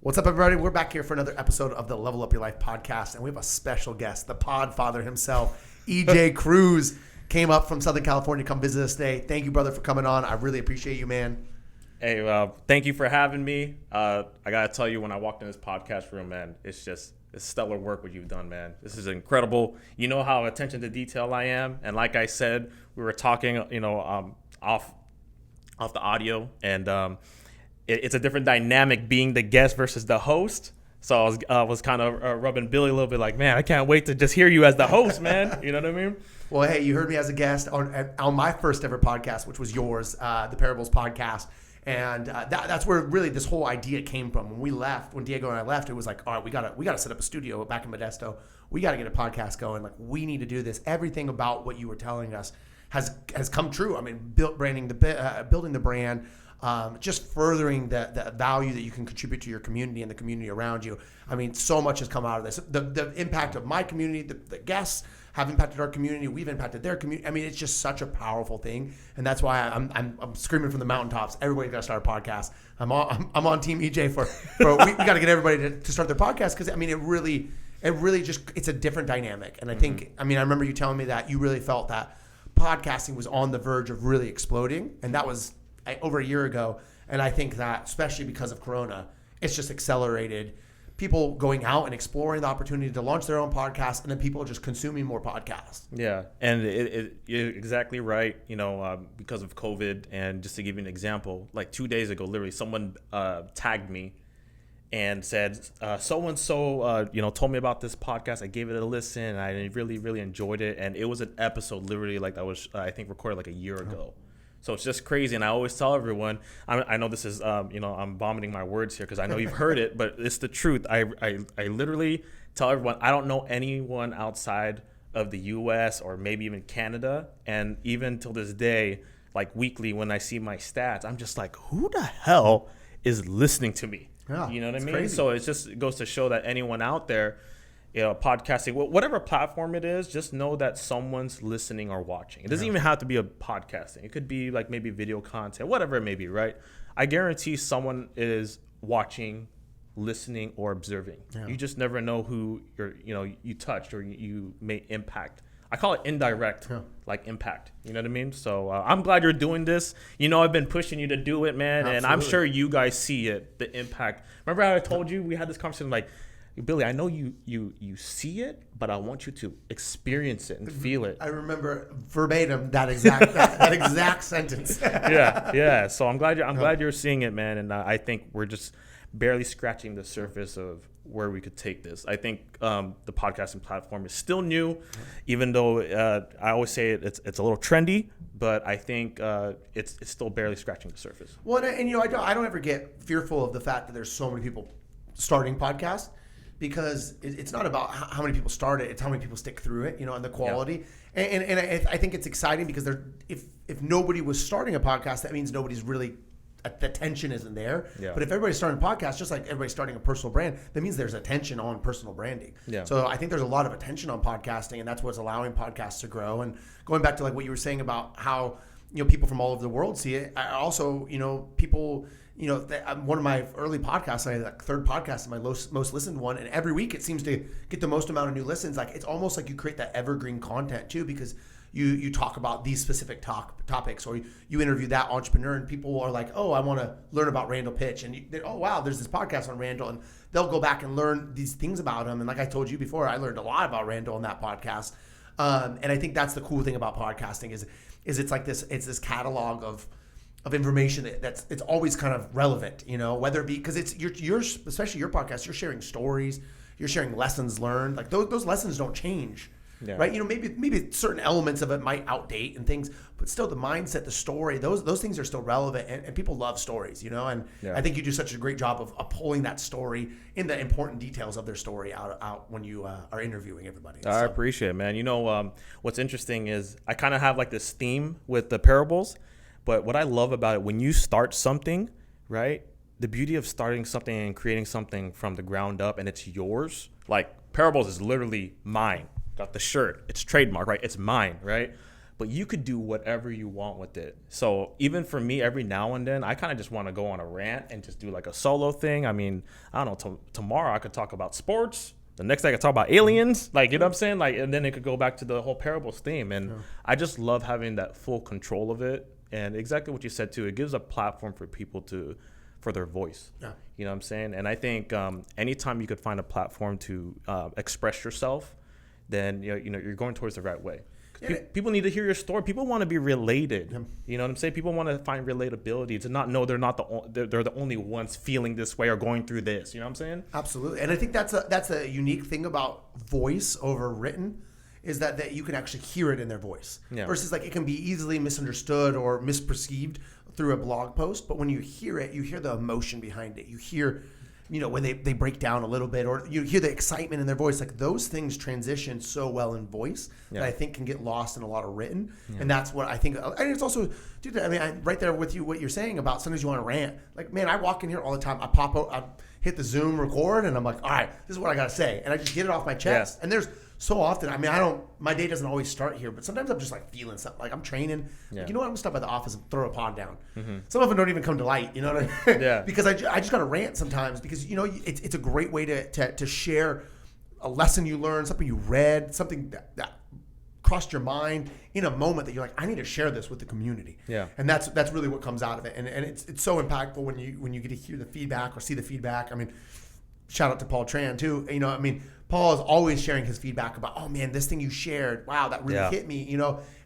What's up, everybody? We're back here for another episode of the Level Up Your Life podcast, and we have a special guest, the pod father himself, Ejay Cruz, came up from Southern California to come visit us today. Thank you, brother, for coming on. I really appreciate you, man. Hey, thank you for having me. I got to tell you, when I walked in this podcast room, man, it's stellar work what you've done, man. This is incredible. You know how attention to detail I am. And like I said, we were talking, off the audio, and it's a different dynamic being the guest versus the host. So I was kind of rubbing Billy a little bit like, man, I can't wait to just hear you as the host, man. You know what I mean? Well, hey, you heard me as a guest on my first ever podcast, which was yours, the Parables podcast. And that's where really this whole idea came from. When we left, when Diego and I left, it was like, all right, we gotta set up a studio back in Modesto. We gotta get a podcast going. Like, we need to do this. Everything about what you were telling us has come true. I mean, building the brand, just furthering the value that you can contribute to your community and the community around you. I mean, so much has come out of this. The impact of my community, the guests have impacted our community. We've impacted their community. I mean, it's just such a powerful thing, and that's why I'm screaming from the mountaintops. Everybody's got to start a podcast. I'm on Team Ejay for we got to get everybody to start their podcast, because I mean, it really just, it's a different dynamic. And I think, I mean, I remember you telling me that you really felt that podcasting was on the verge of really exploding, and that was over a year ago. And I think that, especially because of Corona, it's just accelerated people going out and exploring the opportunity to launch their own podcast, and then people are just consuming more podcasts. Yeah, and you're exactly right. Because of COVID, and just to give you an example, like 2 days ago, literally someone tagged me and said, so-and-so, told me about this podcast. I gave it a listen, and I really, really enjoyed it. And it was an episode literally like that was, I think, recorded like a year ago. So it's just crazy. And I always tell everyone, I know this is, I'm vomiting my words here because I know you've heard it, but it's the truth. I literally tell everyone, I don't know anyone outside of the U.S. or maybe even Canada. And even till this day, like weekly, when I see my stats, I'm just like, who the hell is listening to me? Yeah, you know what I mean? Crazy. So it goes to show that anyone out there, podcasting, whatever platform it is, just know that someone's listening or watching. It doesn't even have to be a podcasting. It could be like maybe video content, whatever it may be, right? I guarantee someone is watching, listening, or observing. Yeah. You just never know who you touched or you may impact. I call it indirect, like impact. You know what I mean? So I'm glad you're doing this. I've been pushing you to do it, man. Absolutely. And I'm sure you guys see it, the impact. Remember how I told you we had this conversation like, Billy, I know you see it, but I want you to experience it and feel it. I remember verbatim that exact sentence. Yeah. So I'm glad you're seeing it, man. And I think we're just barely scratching the surface of where we could take this. I think the podcasting platform is still new, even though I always say it's a little trendy, but I think it's still barely scratching the surface. Well, and I don't ever get fearful of the fact that there's so many people starting podcasts, because it's not about how many people start it, it's how many people stick through it, and the quality. Yeah. And I think it's exciting because if nobody was starting a podcast, that means nobody's really, the attention isn't there. Yeah. But if everybody's starting a podcast, just like everybody's starting a personal brand, that means there's attention on personal branding. Yeah. So I think there's a lot of attention on podcasting, and that's what's allowing podcasts to grow. And going back to like what you were saying about how people from all over the world see it, I also people. One of my early podcasts, I had like third podcast, my most listened one, and every week it seems to get the most amount of new listens. Like, it's almost like you create that evergreen content too, because you talk about these specific topics, or you interview that entrepreneur, and people are like, oh, I want to learn about Randall Pitch, and oh wow, there's this podcast on Randall, and they'll go back and learn these things about him. And like I told you before, I learned a lot about Randall on that podcast, and I think that's the cool thing about podcasting is it's like this catalog of information it's always kind of relevant, whether it be because it's you're especially your podcast, you're sharing stories, you're sharing lessons learned, like those lessons don't change. Yeah. Right? Maybe certain elements of it might outdate and things, but still the mindset, the story, those things are still relevant, and people love stories, and I think you do such a great job of pulling that story in the important details of their story out when you are interviewing everybody. I appreciate it, man. What's interesting is I kind of have like this theme with the parables. But what I love about it, when you start something, right, the beauty of starting something and creating something from the ground up, and it's yours, like Parables is literally mine. Got the shirt, it's trademark, right? It's mine, right? but you could do whatever you want with it. So even for me, every now and then, I kind of just want to go on a rant and just do like a solo thing. I mean, I don't know, tomorrow I could talk about sports. The next day I could talk about aliens, like, you know what I'm saying? Like, and then it could go back to the whole parables theme. And I just love having that full control of it. And exactly what you said too, it gives a platform for people for their voice. Yeah. You know what I'm saying? And I think anytime you could find a platform to express yourself, then you're going towards the right way. People need to hear your story. People want to be related. Yeah. You know what I'm saying? People want to find relatability, to not know they're the only ones feeling this way or going through this. You know what I'm saying? Absolutely. And I think that's a unique thing about voice over written, is that you can actually hear it in their voice. Yeah. Versus like it can be easily misunderstood or misperceived through a blog post. But when you hear it, you hear the emotion behind it. You hear, when they break down a little bit, or you hear the excitement in their voice. Like those things transition so well in voice that I think can get lost in a lot of written. Yeah. And that's what I think. And it's also, dude, I mean, right there with you, what you're saying about sometimes you want to rant. Like, man, I walk in here all the time. I pop out, I hit the Zoom record, and I'm like, all right, this is what I got to say. And I just get it off my chest. Yeah. And there's so often, I mean, my day doesn't always start here, but sometimes I'm just like feeling something. Like I'm training. Yeah. Like, you know what? I'm going to stop by the office and throw a pod down. Mm-hmm. Some of them don't even come to light, you know what I mean? Yeah. Because I just got to rant sometimes because, it's a great way to share a lesson you learned, something you read, something that crossed your mind in a moment that you're like, I need to share this with the community. Yeah. And that's really what comes out of it. And it's so impactful when you get to hear the feedback or see the feedback. I mean, shout out to Paul Tran too. Paul is always sharing his feedback about, oh man, this thing you shared, wow, that really hit me,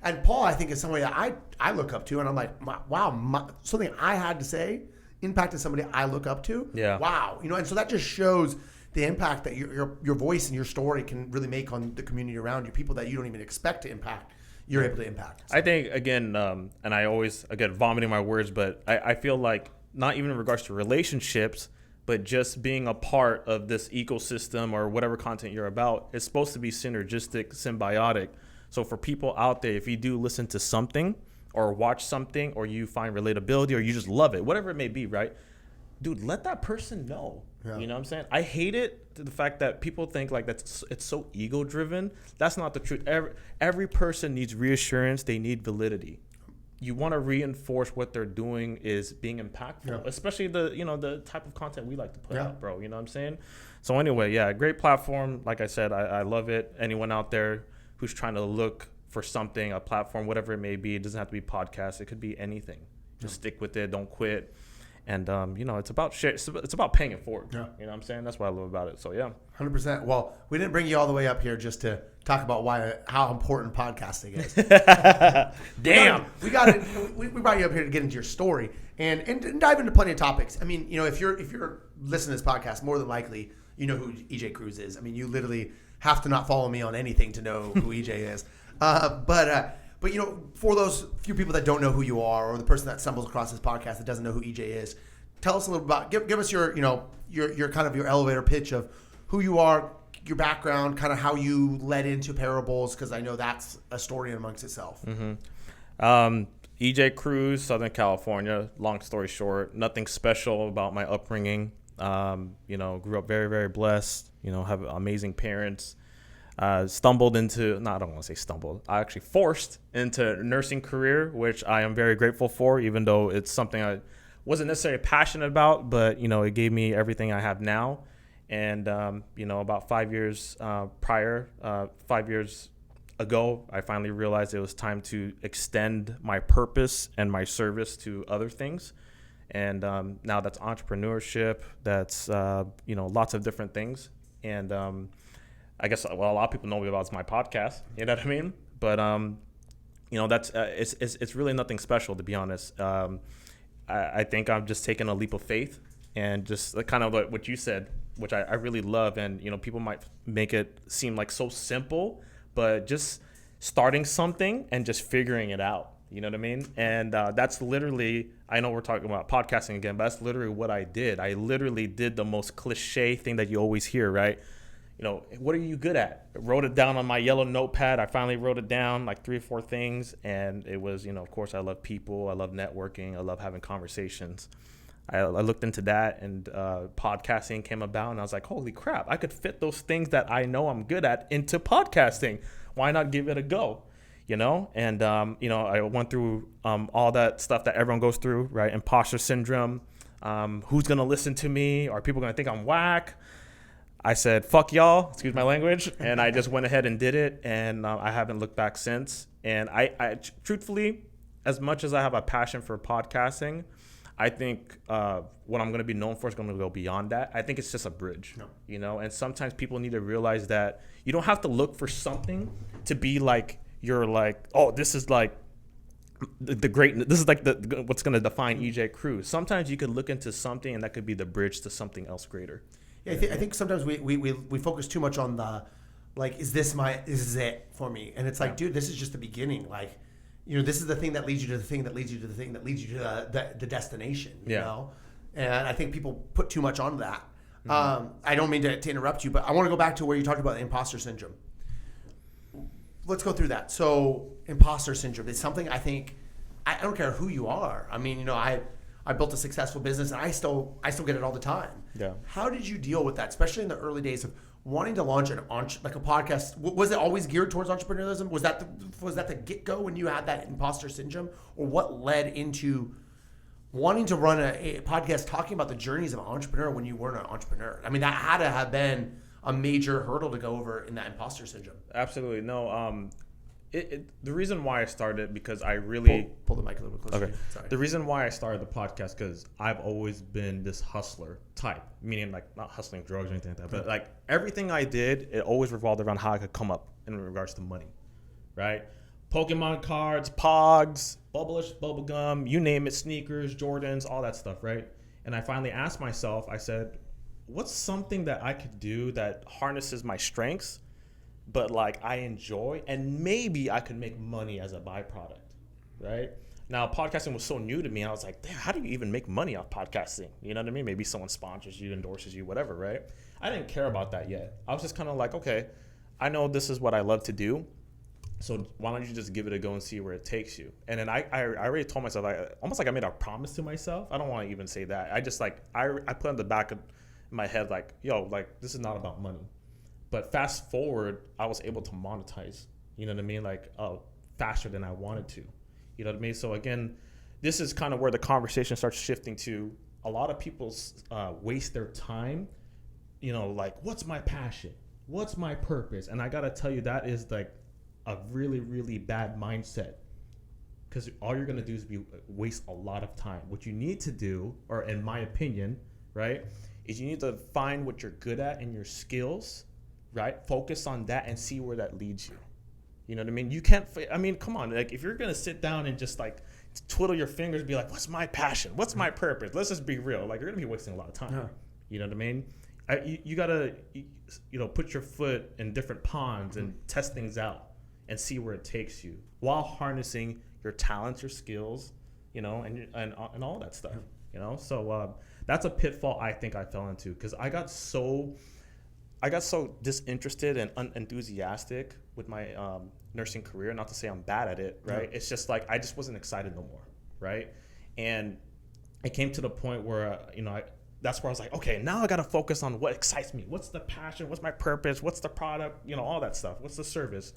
And Paul, I think, is somebody that I look up to, and I'm like, wow, something I had to say impacted somebody I look up to. Yeah. Wow, and so that just shows the impact that your voice and your story can really make on the community around you, people that you don't even expect to impact. You're able to impact. So. I think, again, and I always, again, vomiting my words, but I feel like not even in regards to relationships, but just being a part of this ecosystem or whatever content you're about, it's supposed to be synergistic, symbiotic. So for people out there, if you do listen to something or watch something, or you find relatability, or you just love it, whatever it may be, right? Dude, let that person know. Yeah. You know what I'm saying? I hate it, the fact that people think like it's so ego driven. That's not the truth. Every person needs reassurance. They need validity. You want to reinforce what they're doing is being impactful, especially the type of content we like to put out, bro. You know what I'm saying? So anyway, great platform. Like I said, I love it. Anyone out there who's trying to look for something, a platform, whatever it may be, it doesn't have to be podcast. It could be anything. Just stick with it. Don't quit. And, it's about shit. It's about paying it forward. Yeah. You know what I'm saying? That's what I love about it. So, yeah. 100%. Well, we didn't bring you all the way up here just to talk about how important podcasting is. Damn. We brought you up here to get into your story and dive into plenty of topics. I mean, if you're listening to this podcast, more than likely, you know who Ejay Cruz is. I mean, you literally have to not follow me on anything to know who Ejay is. But for those few people that don't know who you are, or the person that stumbles across this podcast that doesn't know who Ejay is, tell us a little about. Give us your kind of your elevator pitch of who you are, your background, kind of how you led into parables, because I know that's a story amongst itself. Mm-hmm. Ejay Cruz, Southern California. Long story short, nothing special about my upbringing. Grew up very, very blessed. Have amazing parents. Stumbled into, no, I don't want to say stumbled. I actually forced into a nursing career, which I am very grateful for, even though it's something I wasn't necessarily passionate about, but, it gave me everything I have now. And, about 5 years 5 years ago, I finally realized it was time to extend my purpose and my service to other things. And now that's entrepreneurship. That's, lots of different things. And I guess a lot of people know me about my podcast. You know what I mean? But that's it's really nothing special, to be honest. I think I'm just taking a leap of faith and just kind of what you said, which I really love. And people might make it seem like so simple, but just starting something and just figuring it out. You know what I mean? And that's literally, I know we're talking about podcasting again, but that's literally what I did. I literally did the most cliche thing that you always hear, right? What are you good at? I wrote it down on my yellow notepad. I finally wrote it down, like 3 or 4 things. And it was, of course, I love people. I love networking. I love having conversations. I looked into that, and podcasting came about. And I was like, holy crap, I could fit those things that I know I'm good at into podcasting. Why not give it a go? you know, and you know, I went through all that stuff that everyone goes through, right? Imposter syndrome. Who's gonna listen to me? Are people gonna think I'm whack? I said, fuck y'all, excuse my language, and I just went ahead and did it, and I haven't looked back since. And I truthfully, as much as I have a passion for podcasting, I think what I'm going to be known for is going to go beyond that. I think it's just a bridge, you know, and sometimes people need to realize that you don't have to look for something to be like, you're like, oh, this is like the great, this is like the what's going to define Ejay Cruz. Sometimes you could look into something and that could be the bridge to something else greater. Yeah, I think sometimes we focus too much on the, like, is this it for me? And it's like, dude, this is just the beginning. Like, you know, this is the thing that leads you to the thing that leads you to the thing that leads you to the destination, you know? And I think people put too much on that. I don't mean to interrupt you, but I want to go back to where you talked about the imposter syndrome. Let's go through that. So imposter syndrome is something I think, I don't care who you are. I mean, you know, I built a successful business and I still get it all the time. Yeah. How did you deal with that, especially in the early days of wanting to launch like a podcast? Was it always geared towards entrepreneurialism? Was that the get-go when you had that imposter syndrome? Or what led into wanting to run a podcast talking about the journeys of an entrepreneur when you weren't an entrepreneur? I mean, that had to have been a major hurdle to go over in that imposter syndrome. Absolutely. No, the reason why I started, because I really pull the mic a little bit closer. Okay. Sorry. The reason why I started the podcast, because I've always been this hustler type, meaning like not hustling drugs or anything like that, but like everything I did, it always revolved around how I could come up in regards to money, right? Pokemon cards, Pogs, Bubblish, bubblegum, you name it, sneakers, Jordans, all that stuff, right? And I finally asked myself, I said, what's something that I could do that harnesses my strengths, but like I enjoy, and maybe I could make money as a byproduct, right? Now, podcasting was so new to me. I was like, damn, how do you even make money off podcasting? You know what I mean? Maybe someone sponsors you, endorses you, whatever, right? I didn't care about that yet. I was just kind of like, okay, I know this is what I love to do, so why don't you just give it a go and see where it takes you? And then I already told myself, almost like I made a promise to myself. I don't want to even say that. I just like, I put in the back of my head like, yo, like this is not about money. But fast forward, I was able to monetize, you know what I mean? Like faster than I wanted to, you know what I mean? So again, this is kind of where the conversation starts shifting to. A lot of people waste their time, you know, like, what's my passion? What's my purpose? And I got to tell you, that is like a really, really bad mindset, because all you're going to do is waste a lot of time. What you need to do, or in my opinion, right, is you need to find what you're good at and your skills, right? Focus on that and see where that leads you. You know what I mean? You can't, I mean, come on. Like, if you're going to sit down and just like twiddle your fingers, be like, what's my passion? What's my purpose? Let's just be real. Like, you're going to be wasting a lot of time. Yeah. You know what I mean? You got to, you know, put your foot in different ponds and test things out and see where it takes you while harnessing your talents, your skills, you know, and all that stuff, you know? So that's a pitfall I think I fell into, because I got so disinterested and unenthusiastic with my nursing career. Not to say I'm bad at it, right? Yeah. It's just like I just wasn't excited no more, right? And it came to the point where, you know, that's where I was like, okay, now I got to focus on what excites me. What's the passion? What's my purpose? What's the product? You know, all that stuff. What's the service?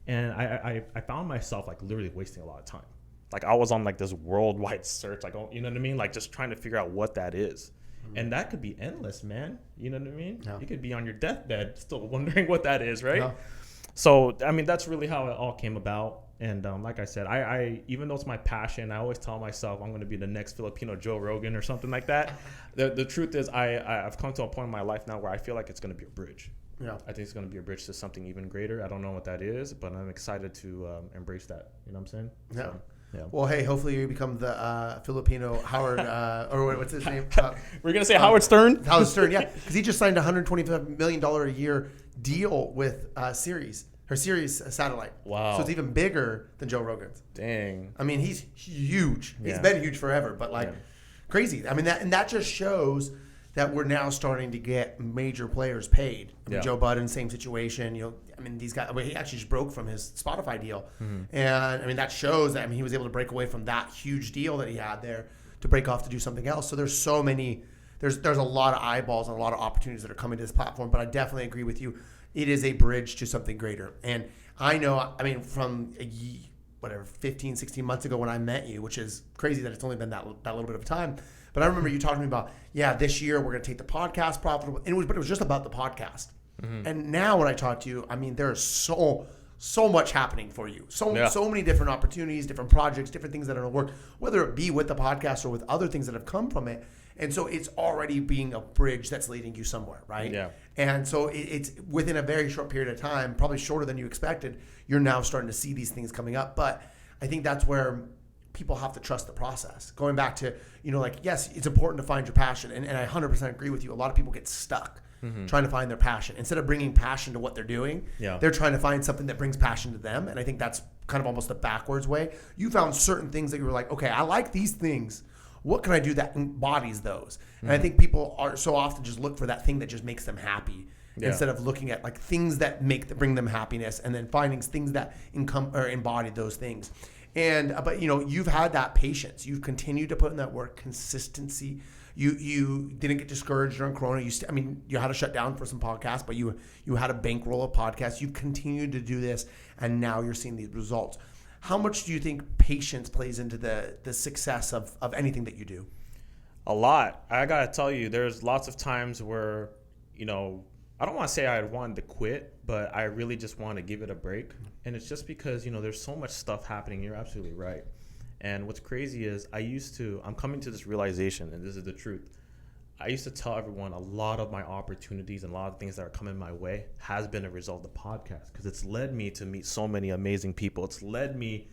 And I found myself like literally wasting a lot of time. Like I was on like this worldwide search, like, you know what I mean? Like just trying to figure out what that is. And that could be endless, man. You know what I mean? Yeah. You could be on your deathbed still wondering what that is, right? Yeah. So, I mean, that's really how it all came about. And like I said, I even though it's my passion, I always tell myself I'm going to be the next Filipino Joe Rogan or something like that. The truth is I've come to a point in my life now where I feel like it's going to be a bridge. Yeah. I think it's going to be a bridge to something even greater. I don't know what that is, but I'm excited to embrace that. You know what I'm saying? Yeah. So, yeah. Well, hey, hopefully you become the Filipino Howard, or what's his name? We're going to say Howard Stern? Howard Stern, yeah. Because he just signed a $125 million a year deal with Sirius satellite. Wow. So it's even bigger than Joe Rogan's. Dang. I mean, he's huge. Yeah. He's been huge forever, but like crazy. I mean, that just shows that we're now starting to get major players paid. I mean, Joe Budden, same situation. You know, I mean, these guys. I mean, he actually just broke from his Spotify deal, and I mean that shows that. I mean, he was able to break away from that huge deal that he had there to break off to do something else. So there's so many there's a lot of eyeballs and a lot of opportunities that are coming to this platform. But I definitely agree with you. It is a bridge to something greater. And I know, I mean, from 15, 16 months ago when I met you, which is crazy that it's only been that little bit of time. But I remember you talking to me about, this year we're going to take the podcast profitable. But it was just about the podcast. Mm-hmm. And now when I talk to you, I mean, there's so much happening for you. So many different opportunities, different projects, different things that are going to work, whether it be with the podcast or with other things that have come from it. And so it's already being a bridge that's leading you somewhere, right? Yeah. And so it's within a very short period of time, probably shorter than you expected, you're now starting to see these things coming up. But I think that's where people have to trust the process. Going back to, yes, it's important to find your passion. And I 100% agree with you. A lot of people get stuck trying to find their passion. Instead of bringing passion to what they're doing, they're trying to find something that brings passion to them. And I think that's kind of almost the backwards way. You found certain things that you were like, okay, I like these things. What can I do that embodies those? And I think people are so often just look for that thing that just makes them happy instead of looking at like things that bring them happiness and then finding things that embody those things. And but you've had that patience. You've continued to put in that work, consistency. You didn't get discouraged during Corona. You had to shut down for some podcasts, but you had a bankroll of podcasts. You've continued to do this, and now you're seeing these results. How much do you think patience plays into the success of anything that you do? A lot. I got to tell you, there's lots of times where, I don't want to say I wanted to quit, but I really just want to give it a break. And it's just because, there's so much stuff happening. You're absolutely right. And what's crazy is I'm coming to this realization, and this is the truth. I used to tell everyone a lot of my opportunities and a lot of things that are coming my way has been a result of the podcast, because it's led me to meet so many amazing people. It's led me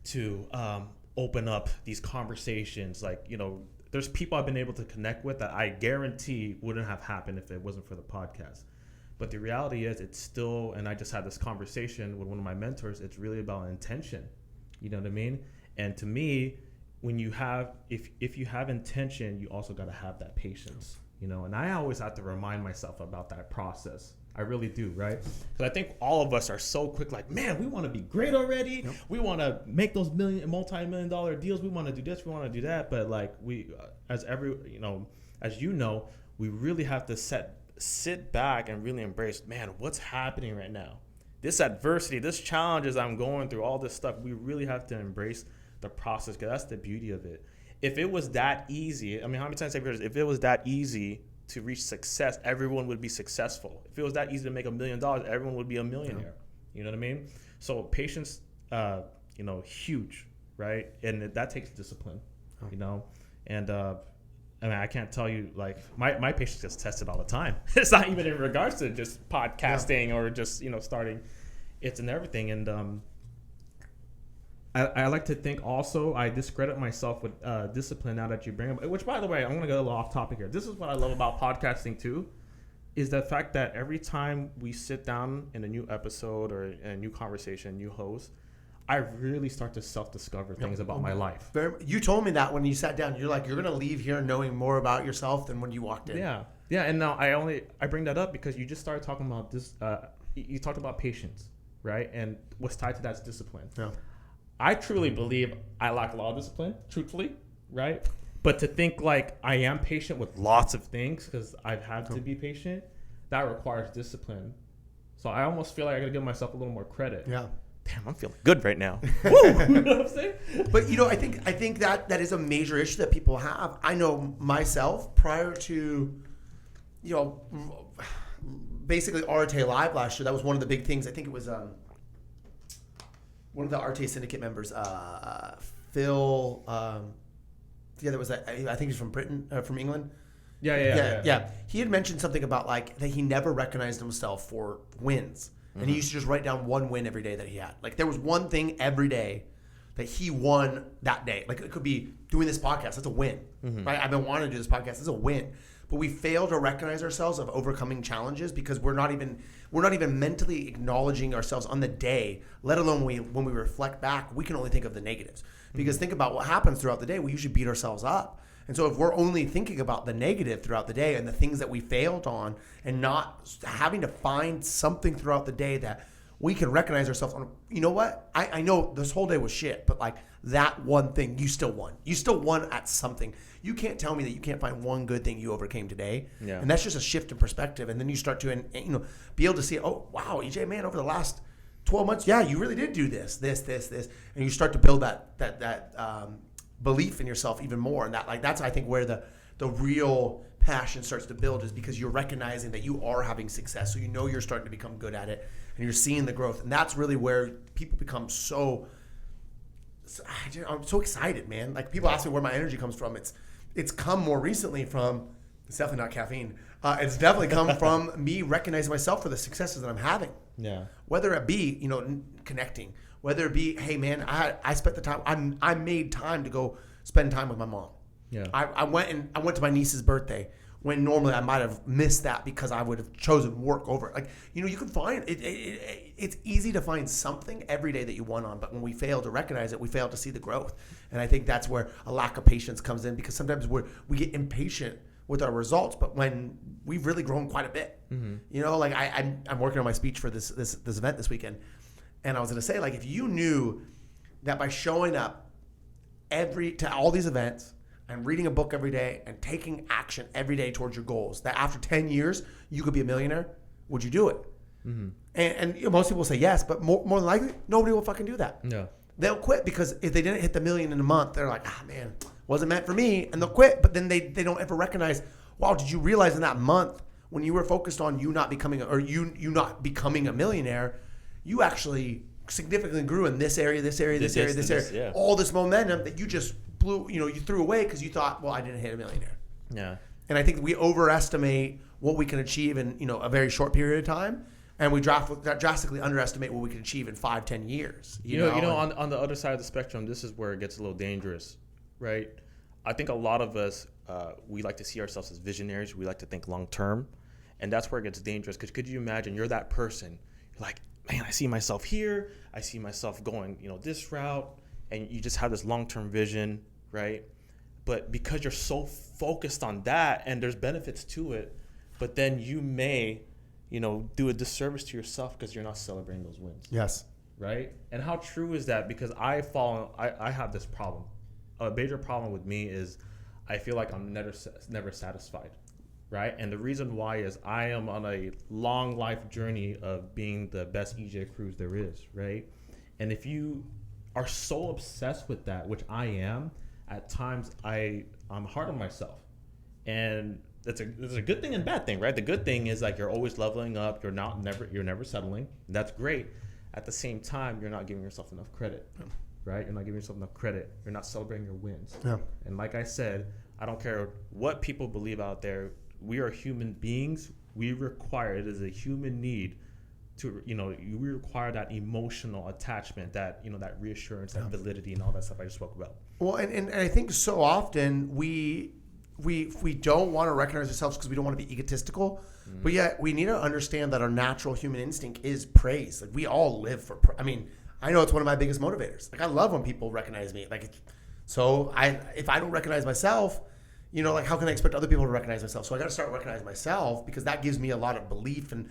to open up these conversations. Like, there's people I've been able to connect with that I guarantee wouldn't have happened if it wasn't for the podcast. But the reality is it's still, and I just had this conversation with one of my mentors, it's really about intention. You know what I mean? And to me, when you have, if you have intention, you also got to have that patience, and I always have to remind myself about that process. I really do, right? Because I think all of us are so quick, like, man, we want to be great already. Yep. We want to make those multi-million dollar deals. We want to do this, we want to do that. But like we, as we really have to sit back and really embrace, man, what's happening right now? This adversity, this challenges I'm going through, all this stuff, we really have to embrace the process, because that's the beauty of it. If it was that easy, how many times have you heard this? If it was that easy to reach success, everyone would be successful. If it was that easy to make $1 million, everyone would be a millionaire. You know what I mean? So patience, huge, right? And that takes discipline, and I can't tell you, like, my patience gets tested all the time. It's not even in regards to just podcasting or just, starting. It's in everything. And I like to think also I discredit myself with discipline now that you bring up, which, by the way, I'm going to go a little off topic here. This is what I love about podcasting too, is the fact that every time we sit down in a new episode or in a new conversation, new host, I really start to self-discover things about my life. You told me that when you sat down. You're like, you're going to leave here knowing more about yourself than when you walked in. Yeah. And now I bring that up because you just started talking about this. You talked about patience, right? And what's tied to that is discipline. Yeah. I truly believe I lack a lot of discipline, truthfully, right? But to think like I am patient with lots of things because I've had to be patient, that requires discipline. So I almost feel like I got to give myself a little more credit. Yeah. Damn, I'm feeling good right now. Woo! You know what I'm saying? But I think that is a major issue that people have. I know myself prior to, basically Arte Live last year. That was one of the big things. I think it was one of the Arte Syndicate members, Phil. There was I think he's from Britain, from England. Yeah. He had mentioned something about like that he never recognized himself for wins. And he used to just write down one win every day that he had. Like there was one thing every day that he won that day. Like it could be doing this podcast. That's a win, right? I've been wanting to do this podcast. That's a win. But we fail to recognize ourselves of overcoming challenges because we're not even mentally acknowledging ourselves on the day, let alone when we reflect back, we can only think of the negatives. Because think about what happens throughout the day. We usually beat ourselves up. And so if we're only thinking about the negative throughout the day and the things that we failed on and not having to find something throughout the day that we can recognize ourselves on, you know what? I know this whole day was shit, but like that one thing, you still won. You still won at something. You can't tell me that you can't find one good thing you overcame today. Yeah. And that's just a shift in perspective. And then you start to, be able to see, oh, wow, EJ, man, over the last 12 months, yeah, you really did do this. And you start to build that belief in yourself even more. And that's, I think, where the real passion starts to build, is because you're recognizing that you are having success. So you're starting to become good at it, and you're seeing the growth. And that's really where people become I'm so excited, man. Like, people ask me where my energy comes from. It's come more recently from, it's definitely not caffeine. It's definitely come from me recognizing myself for the successes that I'm having. Yeah. Whether it be, connecting, whether it be, hey man, I spent the time, I made time to go spend time with my mom. Yeah. I went to my niece's birthday when normally I might have missed that because I would have chosen work over it. Like, you can find it. It's easy to find something every day that you won on, but when we fail to recognize it, we fail to see the growth. And I think that's where a lack of patience comes in, because sometimes we get impatient with our results, but when we've really grown quite a bit. Like I'm working on my speech for this event this weekend, and I was going to say, like, if you knew that by showing up to all these events and reading a book every day and taking action every day towards your goals, that after 10 years you could be a millionaire, would you do it? And most people say yes, but more than likely nobody will fucking do that. Yeah. They'll quit, because if they didn't hit the million in a month, they're like, man, wasn't meant for me, and they'll quit. But then they don't ever recognize, wow, did you realize in that month when you were focused on you not becoming a millionaire, you actually significantly grew in this area, yeah. all this momentum that you just blew, you threw away because you thought, well, I didn't hit a millionaire. Yeah. And I think we overestimate what we can achieve in a very short period of time, and we drastically underestimate what we can achieve in 5-10 years. On the other side of the spectrum, this is where it gets a little dangerous, right? I think a lot of us, we like to see ourselves as visionaries. We like to think long term, and that's where it gets dangerous. Because could you imagine you're that person? You're like, man, I see myself here. I see myself going, this route, and you just have this long term vision, right? But because you're so focused on that, and there's benefits to it, but then you may, do a disservice to yourself because you're not celebrating those wins. Yes. Right? And how true is that? Because I have this problem. A major problem with me is I feel like I'm never satisfied, right? And the reason why is I am on a long life journey of being the best Ejay Cruz there is, right? And if you are so obsessed with that, which I am, at times I'm hard on myself. And it's a good thing and bad thing, right? The good thing is, like, you're always leveling up. You're never settling. That's great. At the same time, you're not giving yourself enough credit, right? You're not giving yourself enough credit. You're not celebrating your wins. Yeah. And like I said, I don't care what people believe out there. We are human beings. We require, it is a human need to, we require that emotional attachment, that, that reassurance, that validity, and all that stuff I just spoke about. Well, and I think so often we don't want to recognize ourselves because we don't want to be egotistical, but yet we need to understand that our natural human instinct is praise. Like, we all live for I know it's one of my biggest motivators. Like, I love when people recognize me. Like, if I don't recognize myself, how can I expect other people to recognize myself? So I got to start recognizing myself, because that gives me a lot of belief and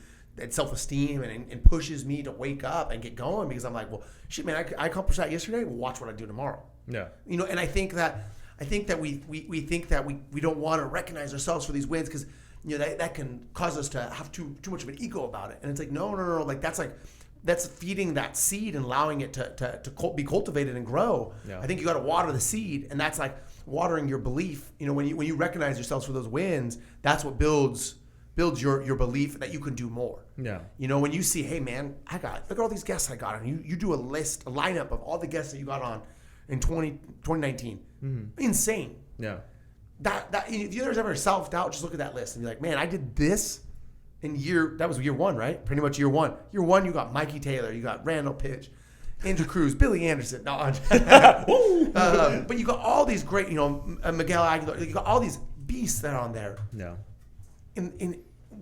self-esteem, and pushes me to wake up and get going, because I'm like, well, shit, man, I accomplished that yesterday. Well, watch what I do tomorrow. Yeah. And I think that we think that we don't want to recognize ourselves for these wins, because that can cause us to have too much of an ego about it. And it's like, no, like that's feeding that seed and allowing it to be cultivated and grow. Yeah. I think you got to water the seed, and that's like watering your belief. When you recognize yourselves for those wins, that's what builds your belief that you can do more. Yeah. When you see, hey man, look at all these guests I got on. You do a lineup of all the guests that you got on in 2019. Insane. Yeah. That if there's ever self-doubt, just look at that list and be like, man, I did this that was year one, right? Pretty much year one. Year one, you got Mikey Taylor, you got Randall Pitch, Ejay Cruz, Billy Anderson. No, but you got all these great, Miguel Aguilar. You got all these beasts that are on there. Yeah.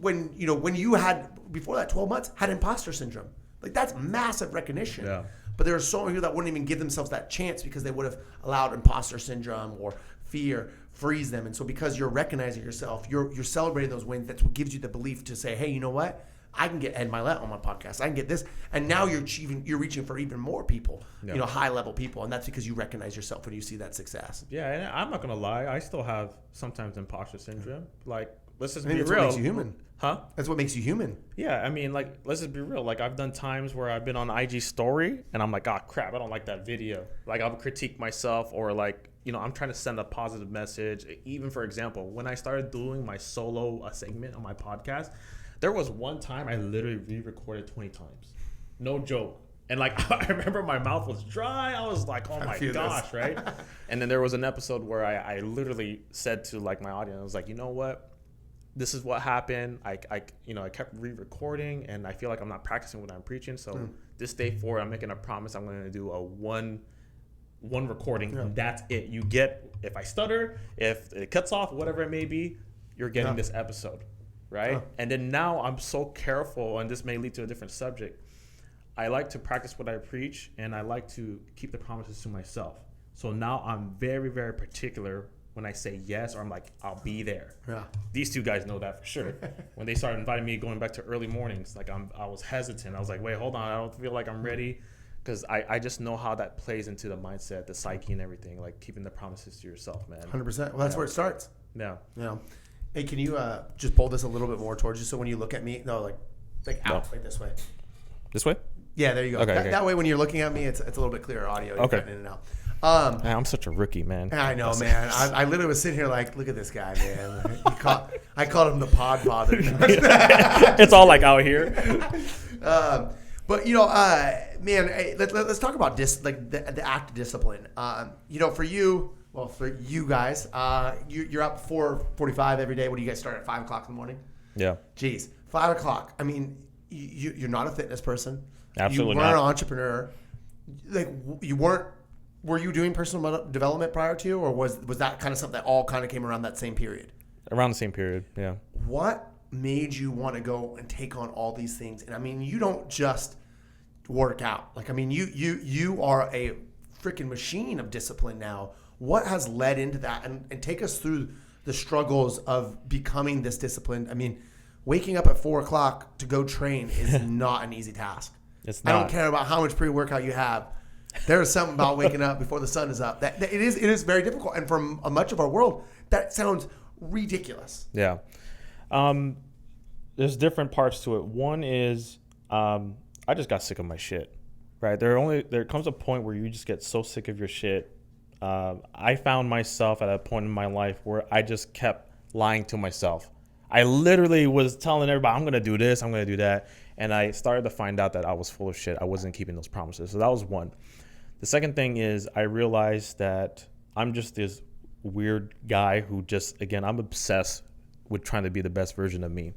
When you had, before that 12 months, had imposter syndrome. Like, that's massive recognition. Yeah. But there are so many people that wouldn't even give themselves that chance because they would have allowed imposter syndrome or fear freeze them. And so because you're recognizing yourself, you're celebrating those wins. That's what gives you the belief to say, hey, you know what? I can get Ed Milet on my podcast. I can get this. And now you're reaching for even more people, high level people. And that's because you recognize yourself when you see that success. Yeah. And I'm not going to lie. I still have sometimes imposter syndrome. Like, let's just be that's real. What makes you human. Huh? That's what makes you human. Yeah. I mean, like, let's just be real. Like, I've done times where I've been on IG story and I'm like, oh, crap, I don't like that video. Like, I'll critique myself or like, I'm trying to send a positive message. Even for example, when I started doing my solo segment on my podcast, there was one time I literally re-recorded 20 times. No joke. And like, I remember my mouth was dry. I was like, oh my gosh, right? And then there was an episode where I literally said to like my audience, I was like, you know what? This is what happened. I kept re-recording and I feel like I'm not practicing what I'm preaching. So this day forward, I'm making a promise. I'm going to do a one recording and that's it. You get, if I stutter, if it cuts off, whatever it may be, you're getting this episode, right? And then now I'm so careful, and this may lead to a different subject. I like to practice what I preach, and I like to keep the promises to myself. So now I'm very, very particular when I say yes, or I'm like, I'll be there. Yeah. These two guys know that for sure. When they started inviting me going back to early mornings, like I was hesitant. I was like, wait, hold on, I don't feel like I'm ready. Because I just know how that plays into the mindset, the psyche, and everything. Like keeping the promises to yourself, man. 100%. Well, that's where it starts. Yeah. Yeah. Hey, can you just pull this a little bit more towards you? So when you look at me, like out, like this way. This way? Yeah, there you go. Okay, that way, when you're looking at me, it's a little bit clearer audio. Okay. In and out. Man, I'm such a rookie, man. I know, man. I literally was sitting here like, look at this guy, man. I called him the pod father. It's all like out here. But man, let's talk about the act of discipline. For you guys, you're up 4:45 every day. What do you guys start at 5 o'clock in the morning? Yeah. Jeez, 5 o'clock. I mean, you're not a fitness person. Absolutely you not. weren't an entrepreneur. Like you weren't. Were you doing personal development prior to, or was that kind of something that all kind of came around that same period? Around the same period, yeah. What made you want to go and take on all these things? And I mean, you don't just work out. Like, I mean, you are a freaking machine of discipline now. What has led into that? And take us through the struggles of becoming this disciplined. I mean, waking up at 4 o'clock to go train is not an easy task. It's not. I don't care about how much pre-workout you have. There is something about waking up before the sun is up. That it is very difficult. And for much of our world, that sounds ridiculous. Yeah. There's different parts to it. One is I just got sick of my shit, right? There comes a point where you just get so sick of your shit. I found myself at a point in my life where I just kept lying to myself. I literally was telling everybody, I'm going to do this, I'm going to do that. And I started to find out that I was full of shit. I wasn't keeping those promises. So that was one. The second thing is I realized that I'm just this weird guy who just, again, I'm obsessed with trying to be the best version of me.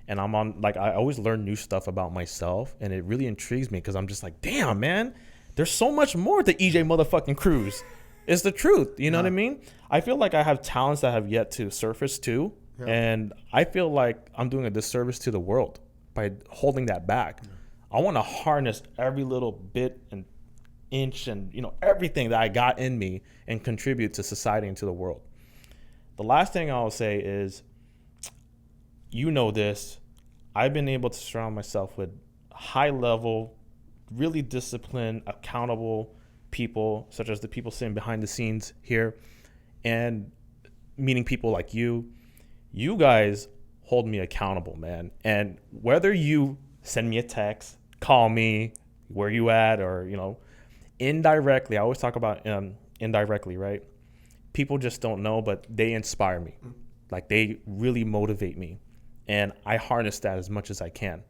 And I'm on, like, I always learn new stuff about myself, and it really intrigues me because I'm just like, damn, man, there's so much more to Ejay motherfucking Cruz. It's the truth. You know what I mean? I feel like I have talents that have yet to surface too. Yeah. And I feel like I'm doing a disservice to the world by holding that back. Yeah. I want to harness every little bit and inch and, everything that I got in me and contribute to society and to the world. The last thing I'll say is, this, I've been able to surround myself with high level, really disciplined, accountable people, such as the people sitting behind the scenes here, and meeting people like you. You guys hold me accountable, man. And whether you send me a text, call me, where you at, or, indirectly, I always talk about indirectly, right? People just don't know, but they inspire me. Like, they really motivate me. And I harness that as much as I can.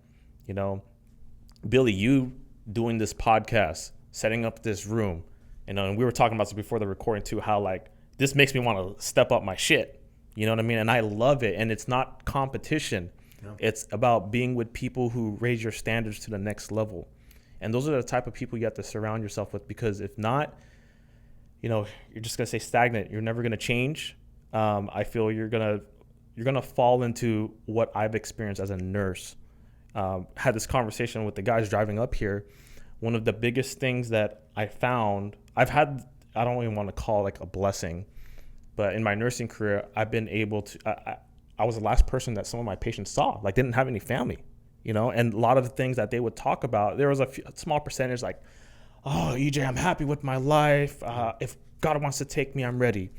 Billy, you doing this podcast, setting up this room, and we were talking about this before the recording too, how like this makes me want to step up my shit. You know what I mean? And I love it. And it's not competition. No. It's about being with people who raise your standards to the next level. And those are the type of people you have to surround yourself with, because if not, you're just going to stay stagnant. You're never going to change. I feel you're going to fall into what I've experienced as a nurse. Had this conversation with the guys driving up here. One of the biggest things that I found, I don't even want to call it like a blessing, but in my nursing career, I've been able to, I was the last person that some of my patients saw, like didn't have any family. you know, and a lot of the things that they would talk about, there was a small percentage like, oh, Ejay, I'm happy with my life. If God wants to take me, I'm ready.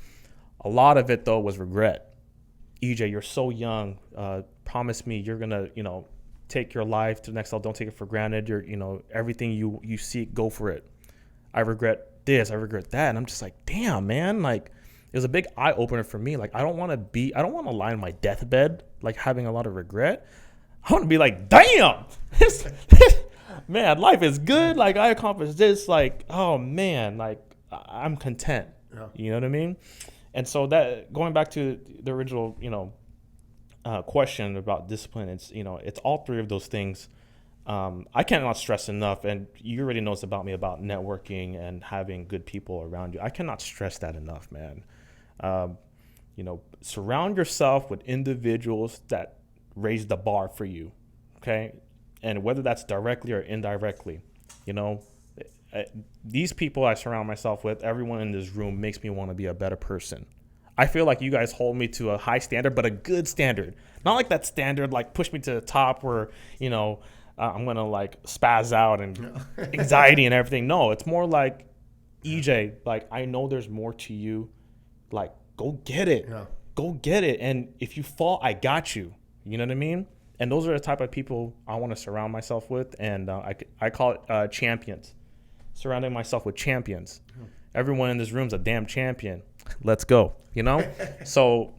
A lot of it, though, was regret. Ejay, you're so young. Promise me you're going to, you know, take your life to the next level. Don't take it for granted. You're, you know, everything you seek, go for it. I regret this. I regret that. And I'm just like, damn, man. Like, it was a big eye opener for me. Like, I don't want to lie on my deathbed, like having a lot of regret. I want to be like, damn, man, life is good. Like, I accomplished this. Like, oh man, like I'm content. Yeah. You know what I mean? And so that, going back to the original, you know, question about discipline, it's, you know, it's all three of those things. I cannot stress enough, and you already know this about me, about networking and having good people around you. I cannot stress that enough, man. You know, surround yourself with individuals that raise the bar for you, okay? And whether that's directly or indirectly, you know, these people I surround myself with, everyone in this room makes me want to be a better person. I feel like you guys hold me to a high standard, but a good standard. Not like that standard, like push me to the top where, you know, I'm going to like spaz out and anxiety and everything. No, it's more like, Ejay, like, I know there's more to you. Like, go get it. Yeah. Go get it. And if you fall, I got you. You know what I mean? And those are the type of people I want to surround myself with. And I call it champions. Surrounding myself with champions. Everyone in this room is a damn champion. Let's go. You know? So,